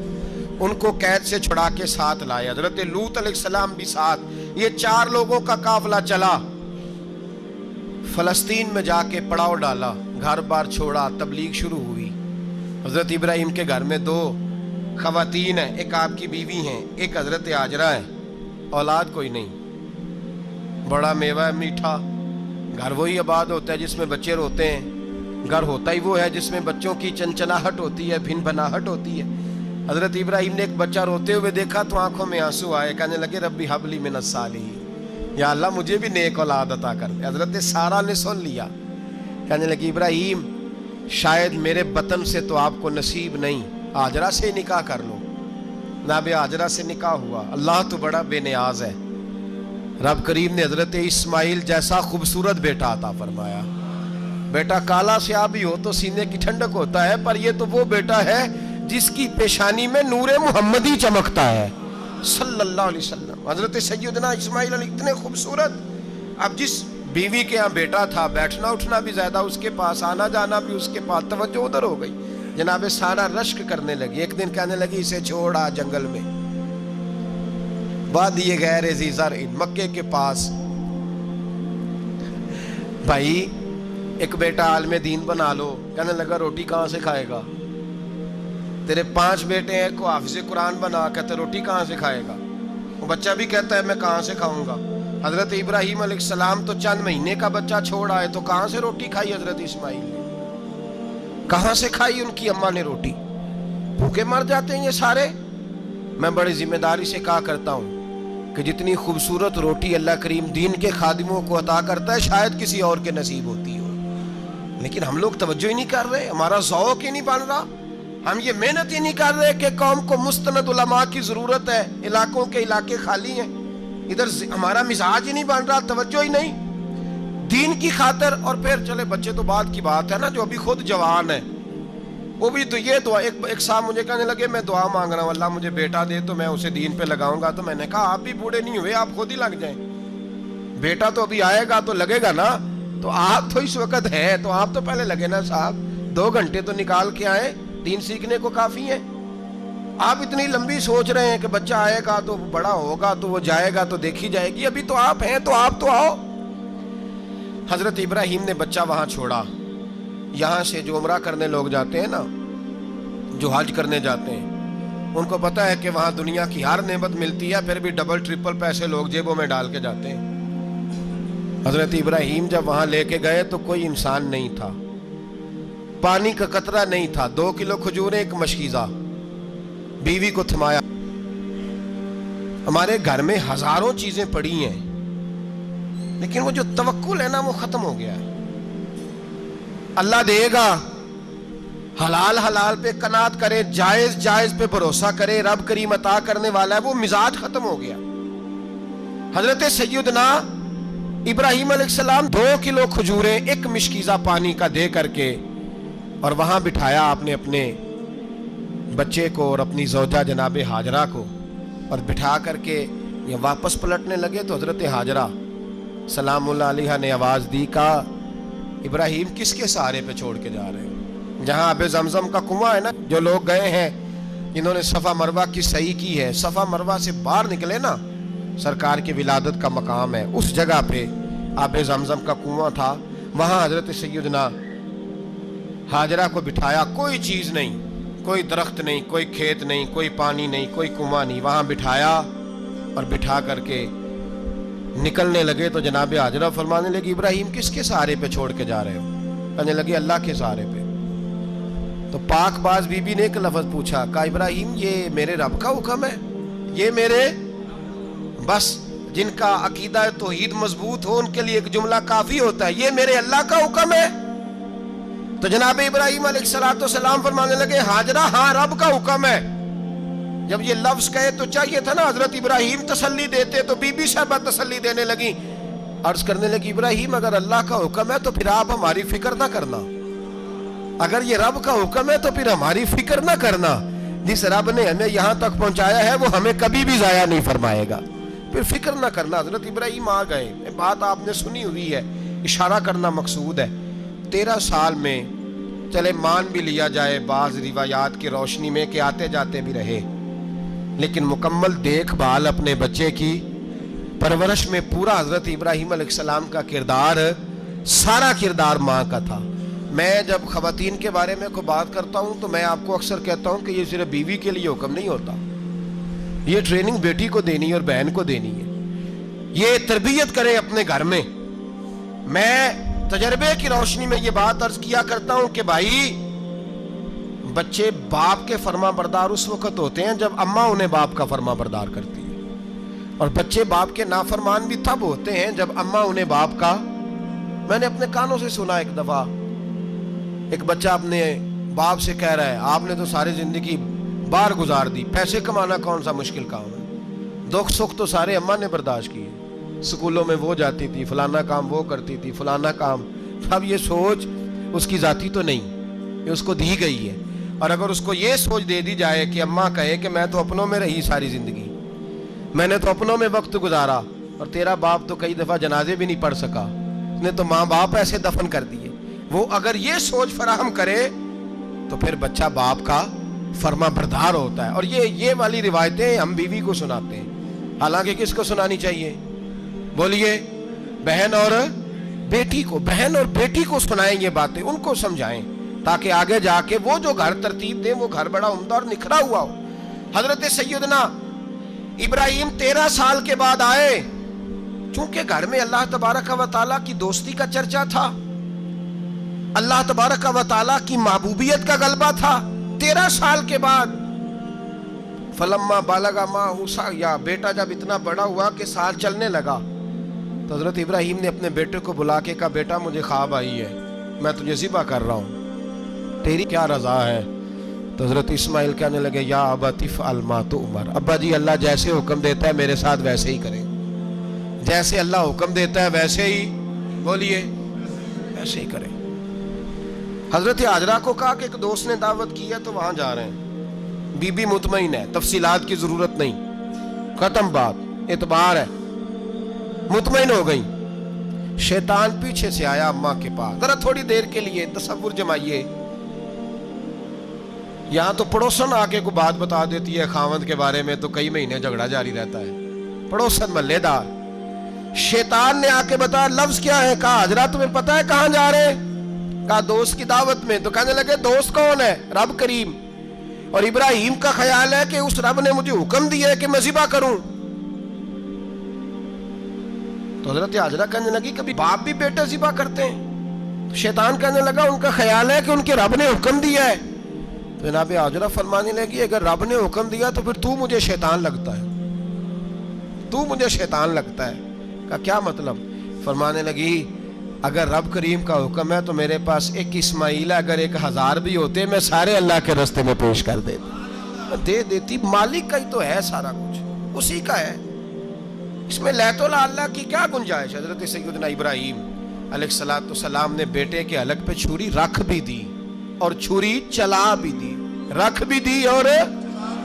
ان کو قید سے چھڑا کے ساتھ لائے. حضرت لوط علیہ السلام بھی ساتھ. یہ 4 لوگوں کا قافلہ چلا. فلسطین میں جا کے پڑاؤ ڈالا, گھر بار چھوڑا, تبلیغ شروع ہوئی. حضرت ابراہیم کے گھر میں 2 خواتین ہیں, ایک آپ کی بیوی ہیں, ایک حضرت ہاجرہ ہے. اولاد کوئی نہیں. بڑا میوہ ہے میٹھا. گھر وہی آباد ہوتا ہے جس میں بچے روتے ہیں. گھر ہوتا ہی وہ ہے جس میں بچوں کی چنچناہٹ ہوتی ہے, بھن بھناہٹ ہوتی ہے. حضرت ابراہیم نے ایک بچہ روتے ہوئے دیکھا تو آنکھوں میں آنسو آئے. کہنے لگے ربی حب لی من الصالحین, یا اللہ مجھے بھی نیک اولاد عطا کر دے. حضرت سارہ نے سن لیا. کہنے لگی ابراہیم شاید میرے بطن سے تو آپ کو نصیب نہیں, ہاجرہ سے نکاح کر لو. جناب ہاجرہ سے نکاح ہوا. اللہ تو بڑا بے نیاز ہے. رب کریم نے حضرت اسماعیل جیسا خوبصورت بیٹا عطا فرمایا. بیٹا کالا سیاہ بھی ہو تو سینے کی ٹھنڈک ہوتا ہے, پر یہ تو وہ بیٹا ہے جس کی پیشانی میں نور محمدی چمکتا ہے صلی اللہ علیہ وسلم. حضرت سیدنا اسماعیل علیہ اتنے خوبصورت. اب جس بیوی کے ہاں بیٹا تھا, بیٹھنا اٹھنا بھی زیادہ اس کے پاس, آنا جانا بھی اس کے پاس, توجہ ادھر ہو گئی. جناب سارہ رشک کرنے لگی. ایک دن کہنے لگی اسے چھوڑا جنگل میں, وادی غیر ذی زرع, مکے کے پاس. بھائی ایک بیٹا عالم دین بنا لو. کہنے لگا روٹی کہاں سے کھائے گا؟ تیرے 5 بیٹے ہیں, کو حافظ قرآن بنا, کہتے روٹی کہاں سے کھائے گا؟ وہ بچہ بھی کہتا ہے میں کہاں سے کھاؤں گا. حضرت ابراہیم علیہ السلام تو چند مہینے کا بچہ چھوڑ آئے, تو کہاں سے روٹی کھائی حضرت اسماعیل نے؟ کہاں سے کھائی ان کی اماں نے روٹی؟ بھوکے مر جاتے ہیں یہ سارے. میں بڑی ذمہ داری سے کہا کرتا ہوں کہ جتنی خوبصورت روٹی اللہ کریم دین کے خادموں کو عطا کرتا ہے شاید کسی اور کے نصیب ہوتی ہو, لیکن ہم لوگ توجہ ہی نہیں کر رہے. ہمارا ذوق ہی نہیں بن رہا. ہم یہ محنت ہی نہیں کر رہے کہ قوم کو مستند علماء کی ضرورت ہے. علاقوں کے علاقے خالی ہیں, ادھر ہمارا مزاج ہی نہیں بن رہا, توجہ ہی نہیں دین کی خاطر. اور پھر چلے بچے تو بعد کی بات ہے نا, جو ابھی خود جوان ہے وہ بھی تو یہ دعا. ایک صاحب مجھے کہنے لگے میں دعا مانگ رہا ہوں اللہ مجھے بیٹا دے تو میں اسے دین پہ لگاؤں گا. تو میں نے کہا آپ بھی بوڑھے نہیں ہوئے, آپ خود ہی لگ جائیں. بیٹا تو ابھی آئے گا تو لگے گا نا. تو آپ تو اس وقت ہیں تو آپ تو پہلے لگے نا صاحب. 2 گھنٹے تو نکال کے آئے, دین سیکھنے کو کافی ہے. آپ اتنی لمبی سوچ رہے ہیں کہ بچہ آئے گا تو بڑا ہوگا تو وہ جائے گا تو دیکھی جائے گی. ابھی تو آپ ہیں تو آپ تو آؤ. حضرت ابراہیم نے بچہ وہاں چھوڑا. یہاں سے جو عمرہ کرنے لوگ جاتے ہیں نا, جو حج کرنے جاتے ہیں, ان کو پتہ ہے کہ وہاں دنیا کی ہر نعمت ملتی ہے, پھر بھی ڈبل ٹرپل پیسے لوگ جیبوں میں ڈال کے جاتے ہیں. حضرت ابراہیم جب وہاں لے کے گئے تو کوئی انسان نہیں تھا, پانی کا قطرہ نہیں تھا. 2 کلو کھجوریں, ایک مشکیزہ. بیوی کو تھمایا. ہمارے گھر میں ہزاروں چیزیں پڑی ہیں, لیکن وہ جو توکل ہے نا وہ ختم ہو گیا ہے. اللہ دے گا, حلال حلال پہ قناعت کرے, جائز جائز پہ بھروسہ کرے, رب کریم عطا کرنے والا ہے. وہ مزاج ختم ہو گیا. حضرت سیدنا ابراہیم علیہ السلام 2 کلو کھجوریں, ایک مشکیزہ پانی کا دے کر کے, اور وہاں بٹھایا آپ نے اپنے بچے کو اور اپنی زوجہ جناب ہاجرہ کو, اور بٹھا کر کے یہ واپس پلٹنے لگے. تو حضرت ہاجرہ سلام اللہ علیہ نے آواز دی, کہا ابراہیم کس کے سہارے پہ چھوڑ کے جا رہے ہیں؟ جہاں آب زمزم کا کنواں ہے نا, جو لوگ گئے ہیں جنہوں نے صفا مروہ کی صحیح کی ہے, صفا مروہ سے باہر نکلے نا, سرکار کی ولادت کا مقام ہے, اس جگہ پہ آب زمزم کا کنواں تھا. وہاں حضرت سیدنا ہاجرہ کو بٹھایا. کوئی چیز نہیں, کوئی درخت نہیں, کوئی کھیت نہیں, کوئی پانی نہیں, کوئی کنواں نہیں. وہاں بٹھایا اور بٹھا کر کے نکلنے لگے تو جناب ہاجرہ فرمانے لگی ابراہیم کس کے سہارے پہ چھوڑ کے جا رہے ہو؟ کہنے لگے اللہ کے سہارے پہ. تو پاک باز بی بی نے ایک لفظ پوچھا, کہا ابراہیم یہ میرے رب کا حکم ہے, یہ میرے, بس جن کا عقیدہ توحید مضبوط ہو ان کے لیے ایک جملہ کافی ہوتا ہے, یہ میرے اللہ کا حکم ہے. تو جناب ابراہیم علیہ السلام فرمانے لگے ہاجرہ ہاں رب کا حکم ہے. جب یہ لفظ کہے تو چاہیے تھا نا حضرت ابراہیم تسلی دیتے, تو بی بی صاحبہ تسلی دینے لگی. عرض کرنے لگی ابراہیم اگر اللہ کا حکم ہے تو پھر آپ ہماری فکر نہ کرنا. اگر یہ رب کا حکم ہے تو پھر ہماری فکر نہ کرنا. جس رب نے ہمیں یہاں تک پہنچایا ہے وہ ہمیں کبھی بھی ضائع نہیں فرمائے گا. پھر فکر نہ کرنا. حضرت ابراہیم آ گئے, بات آپ نے سنی ہوئی ہے, اشارہ کرنا مقصود ہے. 13 سال میں چلے مان بھی لیا جائے بعض روایات کی روشنی میں کہ آتے جاتے بھی رہے, لیکن مکمل دیکھ بھال اپنے بچے کی پرورش میں پورا حضرت ابراہیم علیہ السلام کا کردار, سارا کردار ماں کا تھا. میں جب خواتین کے بارے میں کوئی بات کرتا ہوں تو میں آپ کو اکثر کہتا ہوں کہ یہ صرف بیوی کے لیے حکم نہیں ہوتا, یہ ٹریننگ بیٹی کو دینی ہے اور بہن کو دینی ہے. یہ تربیت کریں اپنے گھر میں. میں تجربے کی روشنی میں یہ بات عرض کیا کرتا ہوں کہ بھائی بچے باپ کے فرما بردار اس وقت ہوتے ہیں جب اماں انہیں باپ کا فرما بردار کرتی ہے, اور بچے باپ کے نافرمان بھی تب ہوتے ہیں جب اماں انہیں باپ کا. میں نے اپنے کانوں سے سنا ایک دفعہ ایک بچہ اپنے باپ سے کہہ رہا ہے آپ نے تو ساری زندگی باہر گزار دی, پیسے کمانا کون سا مشکل کام ہے, دکھ سکھ تو سارے اماں نے برداشت کیے, سکولوں میں وہ جاتی تھی, فلانا کام وہ کرتی تھی, فلانا کام. اب یہ سوچ اس کی ذاتی تو نہیں, یہ اس کو دی گئی ہے. اور اگر اس کو یہ سوچ دے دی جائے کہ اماں کہے کہ میں تو اپنوں میں رہی ساری زندگی, میں نے تو اپنوں میں وقت گزارا, اور تیرا باپ تو کئی دفعہ جنازے بھی نہیں پڑھ سکا, اس نے تو ماں باپ ایسے دفن کر دیے, وہ اگر یہ سوچ فراہم کرے تو پھر بچہ باپ کا فرما بردار ہوتا ہے. اور یہ والی روایتیں ہم بیوی کو سناتے ہیں, حالانکہ کس کو سنانی چاہیے؟ بولیے, بہن اور بیٹی کو. بہن اور بیٹی کو سنائیں یہ باتیں, ان کو سمجھائیں, تاکہ آگے جا کے وہ جو گھر ترتیب دیں وہ گھر بڑا عمدہ اور نکھرا ہوا ہو. حضرت سیدنا ابراہیم 13 سال کے بعد آئے, چونکہ گھر میں اللہ تبارک و تعالیٰ کی دوستی کا چرچا تھا, اللہ تبارک و تعالیٰ کی محبوبیت کا غلبہ تھا. 13 سال کے بعد فلما بالغ معہ سعیا, بیٹا جب اتنا بڑا ہوا کہ سال چلنے لگا, تو حضرت ابراہیم نے اپنے بیٹے کو بلا کے کہا بیٹا مجھے خواب آئی ہے, میں تجھے ذبح کر رہا ہوں, تیری کیا رضا ہے؟ تو حضرت اسماعیل کہنے لگے یا ابت افعل ما تؤمر, ابا جی اللہ جیسے حکم دیتا ہے میرے ساتھ ویسے ہی کریں, جیسے اللہ حکم دیتا ہے ویسے ہی, بولیے, ویسے ہی کریں. حضرت حاجرہ کو کہا کہ ایک دوست نے دعوت کی ہے تو وہاں جا رہے ہیں, بی بی مطمئن ہے, تفصیلات کی ضرورت نہیں, ختم بات, اعتبار ہے, مطمئن ہو گئی. شیطان پیچھے سے آیا اماں کے پاس, ذرا تھوڑی دیر کے لیے تصور جمائیے, یہاں تو پڑوسن آ کے کوئی بات بتا دیتی ہے خاوند کے بارے میں تو کئی مہینے جھگڑا جاری رہتا ہے, پڑوسن محلے دار. شیطان نے آ کے بتایا لفظ کیا ہے, کہا حاجرہ تمہیں پتا ہے کہاں جا رہے ہیں؟ کہا دوست کی دعوت میں. تو کہنے لگے دوست کون ہے؟ رب کریم, اور ابراہیم کا خیال ہے کہ اس رب نے مجھے حکم دیا ہے کہ میں ذبح کروں. تو حضرت حاجرہ کہنے لگی کبھی باپ بھی بیٹے ذبح کرتے ہیں؟ تو شیطان کہنے لگا ان کا خیال ہے کہ ان کے رب نے حکم دیا ہے. تو جناب حاجرہ فرمانے لگی اگر رب نے حکم دیا تو پھر تو مجھے شیطان لگتا ہے, تو مجھے شیطان لگتا ہے. کا کیا مطلب؟ فرمانے لگی اگر رب کریم کا حکم ہے تو میرے پاس ایک اسماعیل ہے, اگر 1000 بھی ہوتے میں سارے اللہ کے راستے میں پیش کر دے دیتی. مالک کا ہی تو ہے سارا کچھ, اسی کا ہے, اس میں لیت اللہ کی کیا گنجائش. حضرت سیدنا ابراہیم علیہ السلام نے بیٹے کے حلق پہ چھری رکھ بھی دی اور چھری چلا بھی دی, رکھ بھی دی, اور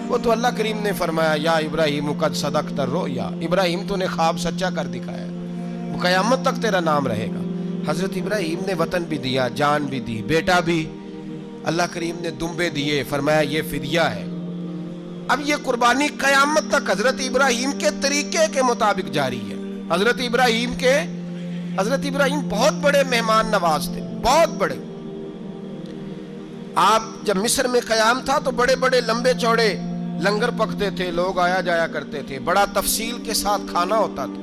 وہ تو اللہ کریم نے فرمایا یا ابراہیم قد صدقت الرؤیا, ابراہیم تو نے خواب سچا کر دکھایا, وہ قیامت تک تیرا نام رہے گا. حضرت ابراہیم نے وطن بھی دیا, جان بھی دی, بیٹا بھی, اللہ کریم نے دمبے دیے, فرمایا یہ فدیہ ہے. اب یہ قربانی قیامت تک حضرت ابراہیم کے طریقے کے مطابق جاری ہے. حضرت ابراہیم بہت بڑے مہمان نواز تھے, بہت بڑے. آپ جب مصر میں قیام تھا تو بڑے بڑے لمبے چوڑے لنگر پکتے تھے, لوگ آیا جایا کرتے تھے, بڑا تفصیل کے ساتھ کھانا ہوتا تھا.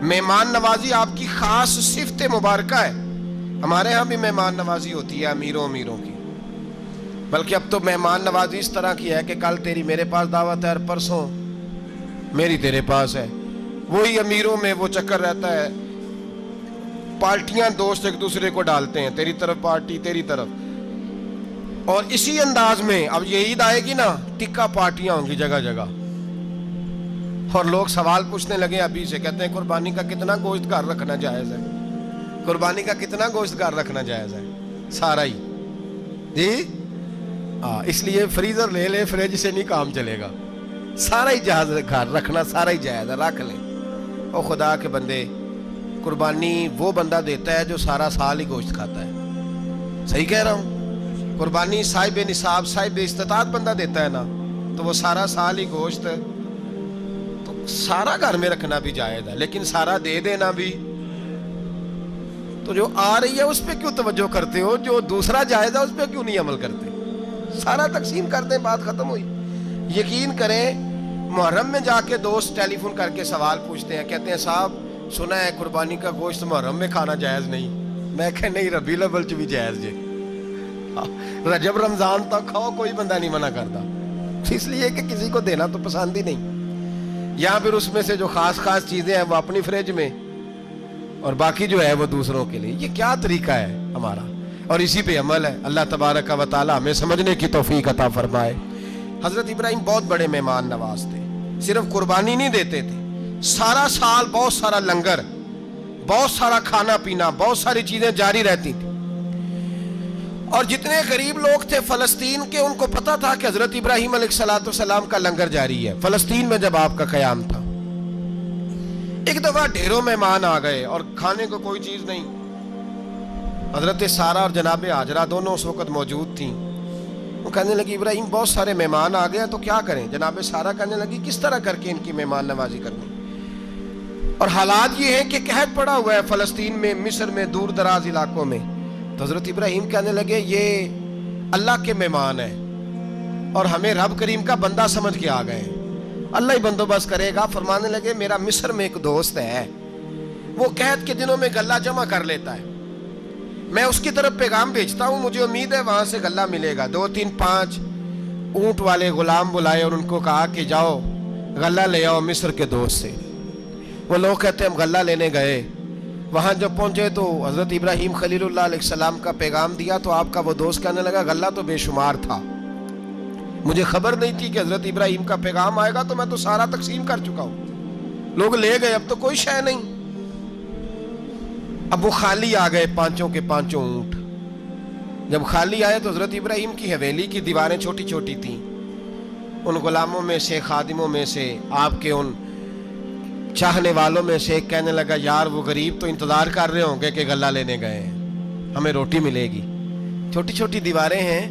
مہمان نوازی آپ کی خاص صفت مبارکہ ہے. ہمارے ہاں بھی مہمان نوازی ہوتی ہے امیروں کی, بلکہ اب تو مہمان نوازی اس طرح کی ہے کہ کل تیری میرے پاس دعوت ہے اور پرسوں میری تیرے پاس ہے. وہی امیروں میں وہ چکر رہتا ہے, پارٹیاں دوست ایک دوسرے کو ڈالتے ہیں, تیری طرف پارٹی تیری طرف, اور اسی انداز میں اب یہ عید آئے گی نا, ٹکا پارٹیاں ہوں گی جگہ جگہ, اور لوگ سوال پوچھنے لگے ابھی سے, کہتے ہیں قربانی کا کتنا گوشت گھر رکھنا جائز ہے, قربانی کا کتنا گوشت گھر رکھنا جائز ہے؟ سارا ہی جی, اس لیے فریزر لے لے, فریج سے نہیں کام چلے گا, سارا ہی جہاز گھر رکھنا سارا ہی جائز ہے، رکھ لیں۔ اور خدا کے بندے، قربانی وہ بندہ دیتا ہے جو سارا سال ہی گوشت کھاتا ہے، صحیح کہہ رہا ہوں؟ قربانی صاحب نصاب صاحب استطاعت بندہ دیتا ہے نا، تو وہ سارا سال ہی گوشت، تو سارا گھر میں رکھنا بھی جائز ہے، لیکن سارا دے دینا بھی۔ تو جو آ رہی ہے اس پہ کیوں توجہ کرتے ہو؟ جو دوسرا جائز ہے اس پہ کیوں نہیں عمل کرتے؟ سارا تقسیم کر دیں، بات ختم ہوئی۔ یقین کریں، محرم میں جا کے دوست ٹیلی فون کر کے سوال پوچھتے ہیں، کہتے ہیں صاحب سنا ہے قربانی کا گوشت محرم میں کھانا جائز نہیں۔ میں کہ نہیں، ربیع الاول بھی جائز جے، رجب رمضان تک کھاؤ، کوئی بندہ نہیں منع کرتا، اس لیے کہ کسی کو دینا تو پسند ہی نہیں۔ یا پھر اس میں سے جو خاص خاص چیزیں ہیں وہ اپنی فریج میں، اور باقی جو ہے وہ دوسروں کے لیے۔ یہ کیا طریقہ ہے ہمارا؟ اور اسی پہ عمل ہے۔ اللہ تبارک و تعالی ہمیں سمجھنے کی توفیق عطا فرمائے۔ حضرت ابراہیم بہت بڑے مہمان نواز تھے، صرف قربانی نہیں دیتے تھے، سارا سال بہت سارا لنگر، بہت سارا کھانا پینا، بہت ساری چیزیں جاری رہتی تھی۔ اور جتنے غریب لوگ تھے فلسطین کے، ان کو پتا تھا کہ حضرت ابراہیم علیہ السلام کا لنگر جاری ہے۔ فلسطین میں جب آپ کا قیام تھا، ایک دفعہ ڈھیروں مہمان آ گئے اور کھانے کو کوئی چیز نہیں۔ حضرت سارہ اور جناب ہاجرہ دونوں اس وقت موجود تھیں۔ وہ کہنے لگی ابراہیم بہت سارے مہمان آ گئے تو کیا کریں؟ جناب سارہ کہنے لگی کس طرح کر کے ان کی مہمان نوازی کرنی؟ اور حالات یہ ہیں کہ قحط پڑا ہوا ہے فلسطین میں، مصر میں، دور دراز علاقوں میں۔ تو حضرت ابراہیم کہنے لگے یہ اللہ کے مہمان ہیں اور ہمیں رب کریم کا بندہ سمجھ کے آ گئے ہیں، اللہ ہی بندوبست کرے گا۔ فرمانے لگے میرا مصر میں ایک دوست ہے، وہ قحط کے دنوں میں غلہ جمع کر لیتا ہے، میں اس کی طرف پیغام بھیجتا ہوں، مجھے امید ہے وہاں سے غلہ ملے گا۔ 2 3 5 اونٹ والے غلام بلائے اور ان کو کہا کہ جاؤ غلہ لے آؤ مصر کے دوست سے۔ وہ لوگ کہتے ہیں ہم غلہ لینے گئے، وہاں جب پہنچے تو حضرت ابراہیم خلیل اللہ علیہ السلام کا پیغام دیا تو آپ کا وہ دوست کہنے لگا غلہ تو بے شمار تھا، مجھے خبر نہیں تھی کہ حضرت ابراہیم کا پیغام آئے گا، تو میں تو سارا تقسیم کر چکا ہوں، لوگ لے گئے، اب تو کوئی شے نہیں۔ اب وہ خالی آ گئے 5 کے 5 اونٹ۔ جب خالی آئے تو حضرت ابراہیم کی حویلی کی دیواریں چھوٹی چھوٹی تھیں، ان غلاموں میں سے، خادموں میں سے، آپ کے ان چاہنے والوں میں سے ایک کہنے لگا یار وہ غریب تو انتظار کر رہے ہوں گے کہ غلہ لینے گئے ہیں، ہمیں روٹی ملے گی۔ چھوٹی چھوٹی دیواریں ہیں،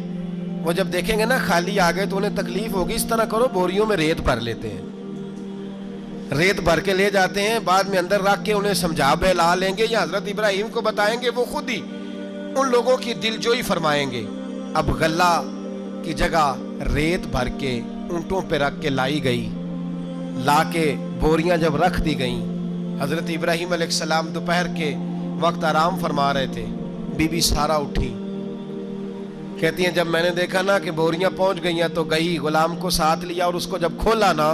وہ جب دیکھیں گے نا خالی آ گئے تو انہیں تکلیف ہوگی، اس طرح کرو بوریوں میں ریت بھر لیتے ہیں، ریت بھر کے لے جاتے ہیں، بعد میں اندر رکھ کے انہیں سمجھا بہلا لیں گے یا حضرت ابراہیم کو بتائیں گے، وہ خود ہی ان لوگوں کی دل جوئی فرمائیں گے۔ اب غلہ کی جگہ ریت بھر کے اونٹوں پہ رکھ کے لائی گئی، لا کے بوریاں جب رکھ دی گئیں، حضرت ابراہیم علیہ السلام دوپہر کے وقت آرام فرما رہے تھے، بی بی سارہ اٹھی، کہتی ہیں جب میں نے دیکھا نا کہ بوریاں پہنچ گئی ہیں تو گئی، غلام کو ساتھ لیا اور اس کو جب کھولا نا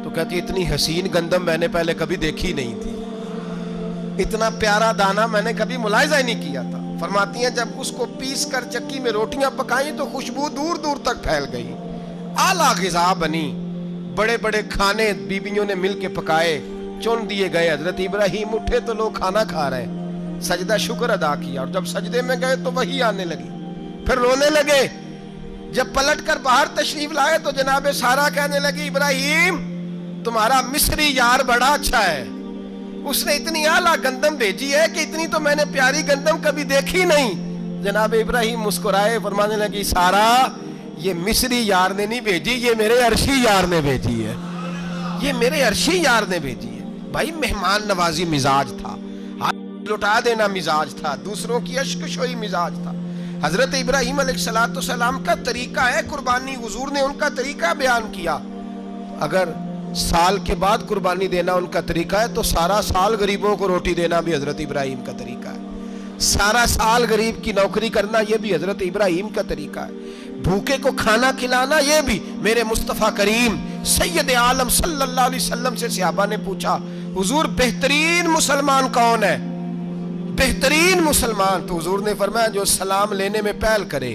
تو کہتی اتنی حسین گندم میں نے پہلے کبھی دیکھی نہیں تھی، اتنا پیارا دانہ میں نے کبھی ملاحظہ ہی نہیں کیا تھا۔ فرماتی ہیں جب اس کو پیس کر چکی میں روٹیاں پکائیں تو خوشبو دور دور تک پھیل گئی، اعلیٰ غذا بنی، بڑے بڑے کھانے بیویوں نے مل کے پکائے، چن دیے گئے۔ حضرت ابراہیم اٹھے تو لوگ کھانا کھا رہے، سجدہ شکر ادا کیا، اور جب سجدے میں گئے تو وحی آنے لگی، پھر رونے لگے۔ جب پلٹ کر باہر تشریف لائے تو جناب سارہ کہنے لگی ابراہیم تمہارا مصری یار بڑا اچھا ہے، اس نے اتنی اعلیٰ گندم بھیجی ہے کہ اتنی تو میں نے پیاری گندم کبھی دیکھی نہیں۔ جناب ابراہیم مسکرائے، فرمانے لگی سارہ یہ مصری یار نے نہیں بھیجی، یہ میرے عرشی یار نے بھیجی ہے، یہ میرے عرشی یار نے بھیجی ہے۔ بھائی مہمان نوازی مزاج تھا، ہاتھ لٹا دینا مزاج تھا، دوسروں کی اشک شوئی مزاج تھا۔ حضرت ابراہیم علیہ السلام کا طریقہ ہے قربانی، حضور نے ان کا طریقہ بیان کیا۔ اگر سال کے بعد قربانی دینا ان کا طریقہ ہے تو سارا سال غریبوں کو روٹی دینا بھی حضرت ابراہیم کا طریقہ ہے، سارا سال غریب کی نوکری کرنا یہ بھی حضرت ابراہیم کا طریقہ ہے، بھوکے کو کھانا کھلانا یہ بھی۔ میرے مصطفیٰ کریم سید عالم صلی اللہ علیہ وسلم سے صحابہ نے پوچھا حضور بہترین مسلمان کون ہے؟ بہترین مسلمان تو حضور نے فرمایا جو سلام لینے میں پہل کرے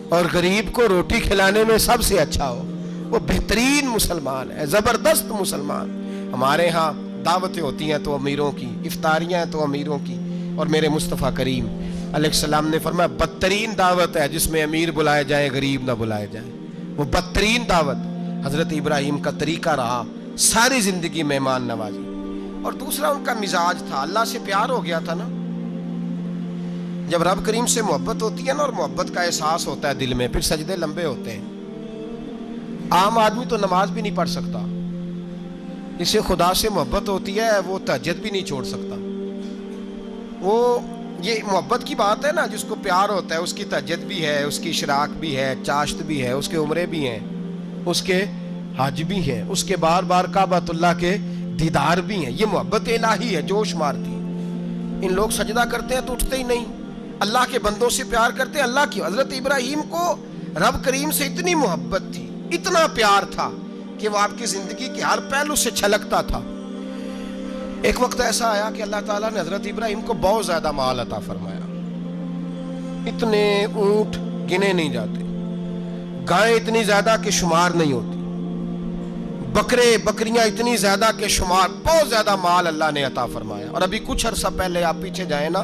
اور غریب کو روٹی کھلانے میں سب سے اچھا ہو، وہ بہترین مسلمان ہے، زبردست مسلمان۔ ہمارے ہاں دعوتیں ہوتی ہیں تو امیروں کی، افطاریاں ہیں تو امیروں کی، اور میرے مصطفیٰ کریم علیہ السلام نے فرمایا بدترین دعوت ہے جس میں امیر بلائے جائیں غریب نہ بلائے جائیں، وہ بدترین دعوت۔ حضرت ابراہیم کا طریقہ رہا ساری زندگی مہمان نوازی. اور دوسرا ان کا مزاج تھا, اللہ سے پیار ہو گیا تھا نا. جب رب کریم سے محبت ہوتی ہے نا اور محبت کا احساس ہوتا ہے دل میں, پھر سجدے لمبے ہوتے ہیں. عام آدمی تو نماز بھی نہیں پڑھ سکتا, اسے خدا سے محبت ہوتی ہے وہ تہجد بھی نہیں چھوڑ سکتا. وہ یہ محبت کی بات ہے نا, جس کو پیار ہوتا ہے اس کی تہجد بھی ہے, اس کی اشراق بھی ہے, چاشت بھی ہے, اس کے عمرے بھی ہیں, اس کے حج بھی ہیں, اس کے بار بار کعبۃ اللہ کے دیدار بھی ہیں. یہ محبت الہی ہے, جوش مارتی. ان لوگ سجدہ کرتے ہیں تو اٹھتے ہی نہیں. اللہ کے بندوں سے پیار کرتے ہیں اللہ کی. حضرت ابراہیم کو رب کریم سے اتنی محبت تھی, اتنا پیار تھا کہ وہ آپ کی زندگی کے ہر پہلو سے چھلکتا تھا. ایک وقت ایسا آیا کہ اللہ تعالیٰ نے حضرت ابراہیم کو بہت زیادہ مال عطا فرمایا. اتنے اونٹ گنے نہیں جاتے, گائیں اتنی زیادہ کہ شمار نہیں ہوتی, بکرے بکریاں اتنی زیادہ کہ شمار, بہت زیادہ مال اللہ نے عطا فرمایا. اور ابھی کچھ عرصہ پہلے آپ پیچھے جائیں نا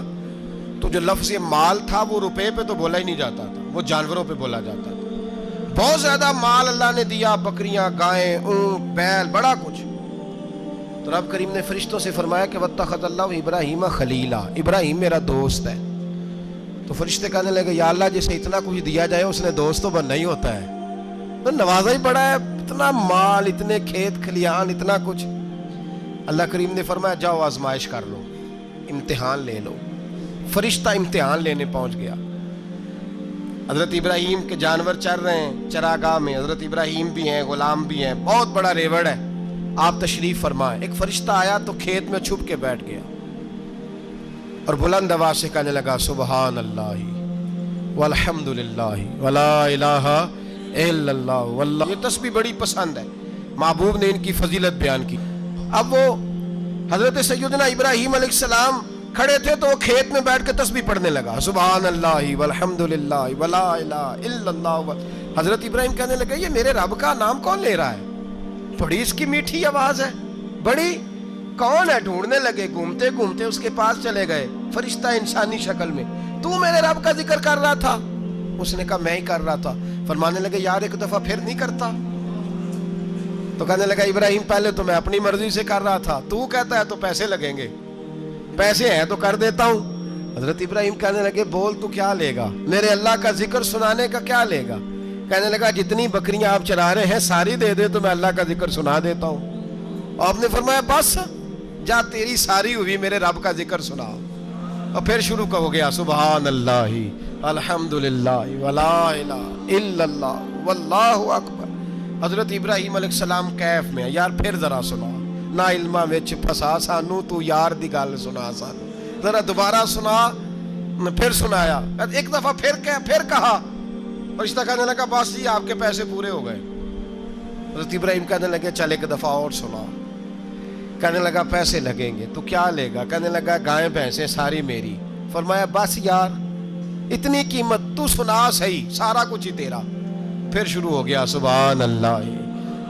تو جو لفظ مال تھا وہ روپے پہ تو بولا ہی نہیں جاتا تھا, وہ جانوروں پہ بولا جاتا تھا. بہت زیادہ مال اللہ نے دیا, بکریاں, گائیں, اونٹ, بیل, بڑا کچھ. تو رب کریم نے فرشتوں سے فرمایا کہ واتخذ اللہ ابراہیم خلیلا, ابراہیم میرا دوست ہے. تو فرشتے کہنے لگے یا اللہ جسے اتنا کچھ دیا جائے اس نے دوست تو بننا ہی ہوتا ہے, تو نوازا ہی پڑا ہے, اتنا مال, اتنے کھیت کھلیان, اتنا کچھ. اللہ کریم نے فرمایا جاؤ آزمائش کر لو, امتحان لے لو. فرشتہ امتحان لینے پہنچ گیا. حضرت ابراہیم کے جانور چر رہے ہیں چراگاہ میں, حضرت ابراہیم بھی ہیں, غلام بھی ہیں, بہت بڑا ریوڑ ہے, آپ تشریف فرمائیں. ایک فرشتہ آیا تو کھیت میں چھپ کے بیٹھ گیا اور بلند آواز سے کہنے لگا سبحان اللہ والحمد للہ ولا الہ الا اللہ واللہ. یہ تسبیح بڑی پسند ہے, محبوب نے ان کی فضیلت بیان کی. اب وہ حضرت سیدنا ابراہیم علیہ السلام کھڑے تھے تو وہ کھیت میں بیٹھ کے تسبیح پڑھنے لگا سبحان اللہ والحمد للہ ولا الہ الا اللہ. حضرت ابراہیم کہنے لگے یہ میرے رب کا نام کون لے رہا ہے, بڑی اس کی میٹھی آواز ہے, بڑی کون ہے. ڈھونڈنے لگے, گھومتے گھومتے اس کے پاس چلے گئے, فرشتہ انسانی شکل میں. تو میرے رب کا ذکر کر رہا تھا؟ اس نے کہا میں ہی کر رہا تھا. فرمانے لگے یار ایک دفعہ پھر نہیں کرتا؟ تو کہنے لگا ابراہیم پہلے تو میں اپنی مرضی سے کر رہا تھا, تو کہتا ہے تو پیسے لگیں گے, پیسے ہیں تو کر دیتا ہوں. حضرت ابراہیم کہنے لگے بول تو کیا لے گا, میرے اللہ کا ذکر سنانے کا کیا لے گا؟ کہنے لگا جتنی بکریاں آپ چرا رہے ہیں ساری دے دے تو میں اللہ کا ذکر سنا دیتا ہوں. آپ نے فرمایا بس جا تیری ساری ہوئی, میرے رب کا ذکر سنا. اور پھر شروع ہو گیا سبحان اللہ الحمدللہ ولا الہ الا اللہ واللہ اکبر. حضرت ابراہیم علیہ السلام کیف میں, یار پھر ذرا سنا, نا علمہ وچ پھسا سانو, تو یار دی گل سنا سانو, ذرا دوبارہ سنا. پھر سنایا, ایک دفعہ پھر کہا. فرشتہ کہنے لگا بس جی آپ کے پیسے پورے ہو گئے. حضرت ابراہیم کہنے لگے چل ایک دفعہ اور سنا. کہنے لگا پیسے لگیں گے. تو کیا لے گا؟ کہنے لگا گائیں بھینسیں ساری میری. فرمایا بس یار اتنی قیمت, تو سنا صحیح, سارا کچھ ہی تیرا. پھر شروع ہو گیا سبحان اللہ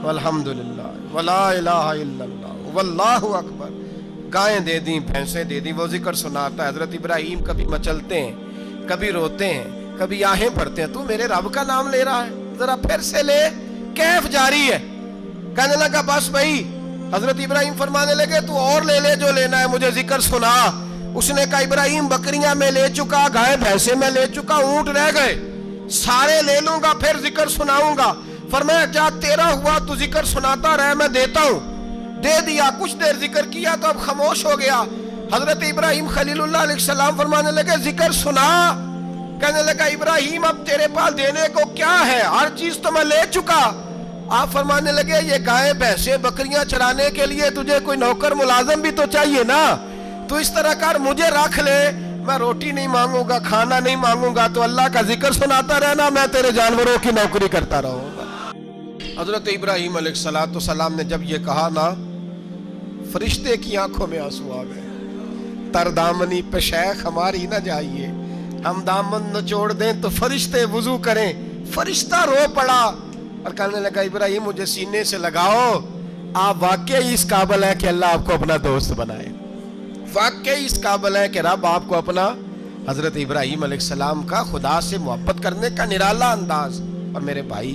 والحمدللہ ولا الہ الا اللہ واللہ اکبر. گائیں دے دیں, بھینسیں دے دیں, وہ ذکر سناتا ہے. حضرت ابراہیم کبھی مچلتے ہیں, کبھی روتے ہیں, کبھی آہیں پڑھتے ہیں. تو میرے رب کا نام لے رہا ہے, ذرا پھر سے لے. کیف جاری ہے. کہنے لگا بس بھائی. حضرت ابراہیم فرمانے لگے تو اور لے لے جو لینا ہے, مجھے ذکر سنا. اس نے کہا ابراہیم بکریاں میں لے چکا, گائے بھینسیں میں لے چکا, اونٹ رہ گئے, سارے لے لوں گا پھر ذکر سناؤں گا. فرمایا جا تیرا ہوا تو ذکر سناتا رہ, میں دیتا ہوں. دے دیا, کچھ دیر ذکر کیا تو اب خاموش ہو گیا. حضرت ابراہیم خلیل اللہ علیہ السلام فرمانے لگے ذکر سنا. کہنے لگا ابراہیم اب تیرے پاس دینے کو کیا ہے, ہر چیز تو میں لے چکا. آپ فرمانے لگے یہ گائے بھینسیں بکریاں چرانے کے لیے تجھے کوئی نوکر ملازم بھی تو چاہیے نا. تو اس طرح کر, مجھے رکھ لے, میں روٹی نہیں مانگوں گا, کھانا نہیں مانگوں گا, تو اللہ کا ذکر سناتا رہنا, میں تیرے جانوروں کی نوکری کرتا رہوں گا. حضرت ابراہیم علیہ السلام نے جب یہ کہا نا, فرشتے کی آنکھوں میں آنسو آ گئے. تر دامنی پہ شیخ ہماری نہ جائیے, ہم دامن نچوڑ دیں تو فرشتے وضو کریں. فرشتہ رو پڑا اور کہنے لگا ابراہیم مجھے سینے سے لگاؤ, آپ واقعی اس قابل ہیں کہ اللہ آپ کو اپنا دوست بنائے, واقعی اس قابل ہیں کہ رب آپ کو اپنا. حضرت ابراہیم علیہ السلام کا خدا سے محبت کرنے کا نرالا انداز. اور میرے بھائی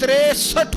63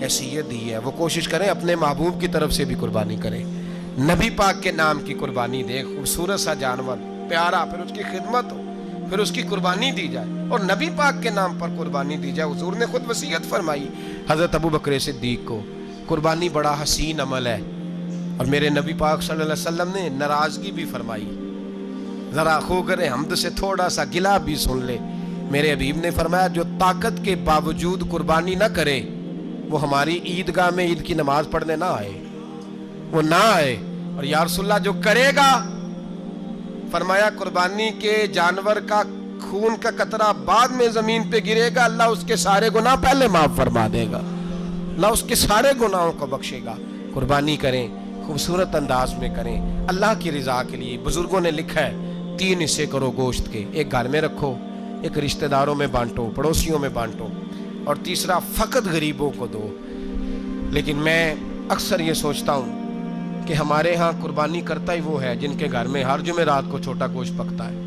حیثیت دی ہے، وہ کوشش کریں اپنے محبوب کی طرف سے بھی قربانی کریں، نبی پاک کے نام کی قربانی دے، خوبصورت سا جانور پیارا، پھر اس کی خدمت ہو، پھر اس کی قربانی دی جائے اور نبی پاک کے نام پر قربانی دی جائے۔ حضور نے خود وصیت فرمائی حضرت ابو بکر صدیق کو، قربانی بڑا حسین عمل ہے، اور میرے نبی پاک صلی اللہ علیہ وسلم نے ناراضگی بھی فرمائی، ذرا خوگر حمد سے تھوڑا سا گلا بھی سن لے۔ میرے حبیب نے فرمایا جو طاقت کے باوجود قربانی نہ کرے وہ ہماری عیدگاہ میں عید کی نماز پڑھنے نہ آئے، وہ نہ آئے۔ اور یا رسول اللہ جو کرے گا، فرمایا قربانی کے جانور کا خون کا قطرہ بعد میں زمین پہ گرے گا، اللہ اس کے سارے گناہ پہلے معاف فرما دے گا، اللہ اس کے سارے گناہوں کو بخشے گا۔ قربانی کریں، خوبصورت انداز میں کریں، اللہ کی رضا کے لیے۔ بزرگوں نے لکھا ہے 3 حصے کرو گوشت کے، ایک گھر میں رکھو، ایک رشتہ داروں میں بانٹو، پڑوسیوں میں بانٹو، اور تیسرا فقط غریبوں کو دو۔ لیکن میں اکثر یہ سوچتا ہوں کہ ہمارے ہاں قربانی کرتا ہی وہ ہے جن کے گھر میں ہر جمعرات کو چھوٹا گوشت پکتا ہے،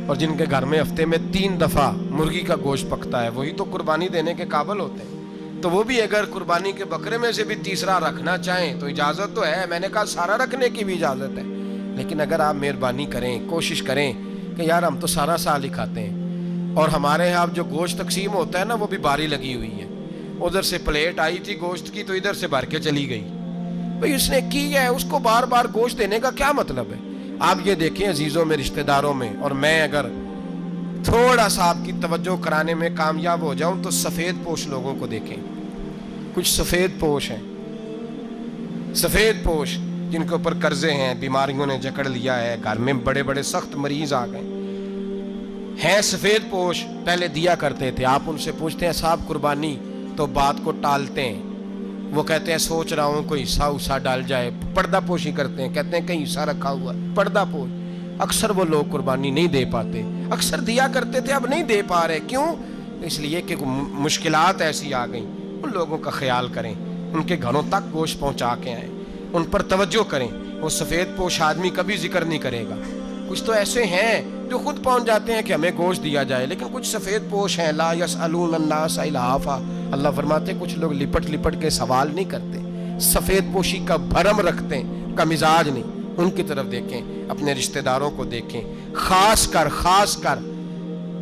اور جن کے گھر میں ہفتے میں 3 دفعہ مرغی کا گوشت پکتا ہے، وہی تو قربانی دینے کے قابل ہوتے ہیں۔ تو وہ بھی اگر قربانی کے بکرے میں سے بھی تیسرا رکھنا چاہیں تو اجازت تو ہے، میں نے کہا سارا رکھنے کی بھی اجازت ہے، لیکن اگر آپ مہربانی کریں، کوشش کریں کہ یار ہم تو سارا سال ہی کھاتے ہیں، اور ہمارے یہاں جو گوشت تقسیم ہوتا ہے نا وہ بھی باری لگی ہوئی ہے، ادھر سے پلیٹ آئی تھی گوشت کی تو ادھر سے بھر کے چلی گئی، بھئی اس نے کی ہے، اس کو بار بار گوشت دینے کا کیا مطلب ہے؟ آپ یہ دیکھیں عزیزوں میں، رشتہ داروں میں، اور میں اگر تھوڑا سا آپ کی توجہ کرانے میں کامیاب ہو جاؤں تو سفید پوش لوگوں کو دیکھیں، کچھ سفید پوش ہیں، سفید پوش جن کے اوپر قرضے ہیں، بیماریوں نے جکڑ لیا ہے، گھر میں بڑے بڑے سخت مریض آ گئے ہیں، سفید پوش پہلے دیا کرتے تھے۔ آپ ان سے پوچھتے ہیں صاحب قربانی، تو بات کو ٹالتے ہیں، وہ کہتے ہیں سوچ رہا ہوں کوئی حصہ ڈال جائے، پردہ پوشی کرتے ہیں، کہتے ہیں کہیں حصہ رکھا ہوا ہے، پردہ پوش۔ اکثر وہ لوگ قربانی نہیں دے پاتے، اکثر دیا کرتے تھے اب نہیں دے پا رہے، کیوں؟ اس لیے کہ مشکلات ایسی آ گئیں۔ ان لوگوں کا خیال کریں، ان کے گھروں تک گوشت پہنچا کے آئیں، ان پر توجہ کریں۔ وہ سفید پوش آدمی کبھی ذکر نہیں کرے گا، کچھ تو ایسے ہیں جو خود پہنچ جاتے ہیں کہ ہمیں گوشت دیا جائے، لیکن کچھ سفید پوش ہیں لا یسألون الناس الحافا، اللہ فرماتے ہیں کچھ لوگ لپٹ لپٹ کے سوال نہیں کرتے، سفید پوشی کا بھرم رکھتے ہیں، کا مزاج نہیں۔ ان کی طرف دیکھیں، اپنے رشتہ داروں کو دیکھیں، خاص کر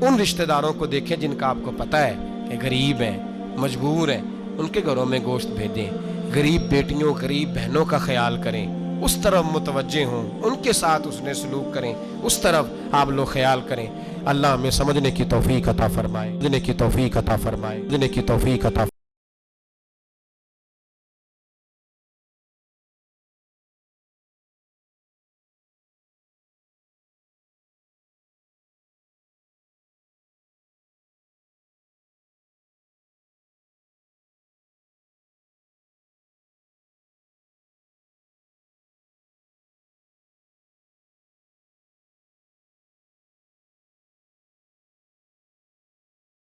ان رشتہ داروں کو دیکھیں جن کا آپ کو پتہ ہے کہ غریب ہیں، مجبور ہیں، ان کے گھروں میں گوشت بھیجیں، غریب بیٹیوں، غریب بہنوں کا خیال کریں، اس طرف متوجہ ہوں، ان کے ساتھ اس نے سلوک کریں، اس طرف آپ لوگ خیال کریں۔ اللہ ہمیں سمجھنے کی توفیق عطا فرمائے، سمجھنے کی توفیق عطا فرمائے، سمجھنے کی توفیق عطا فرمائے۔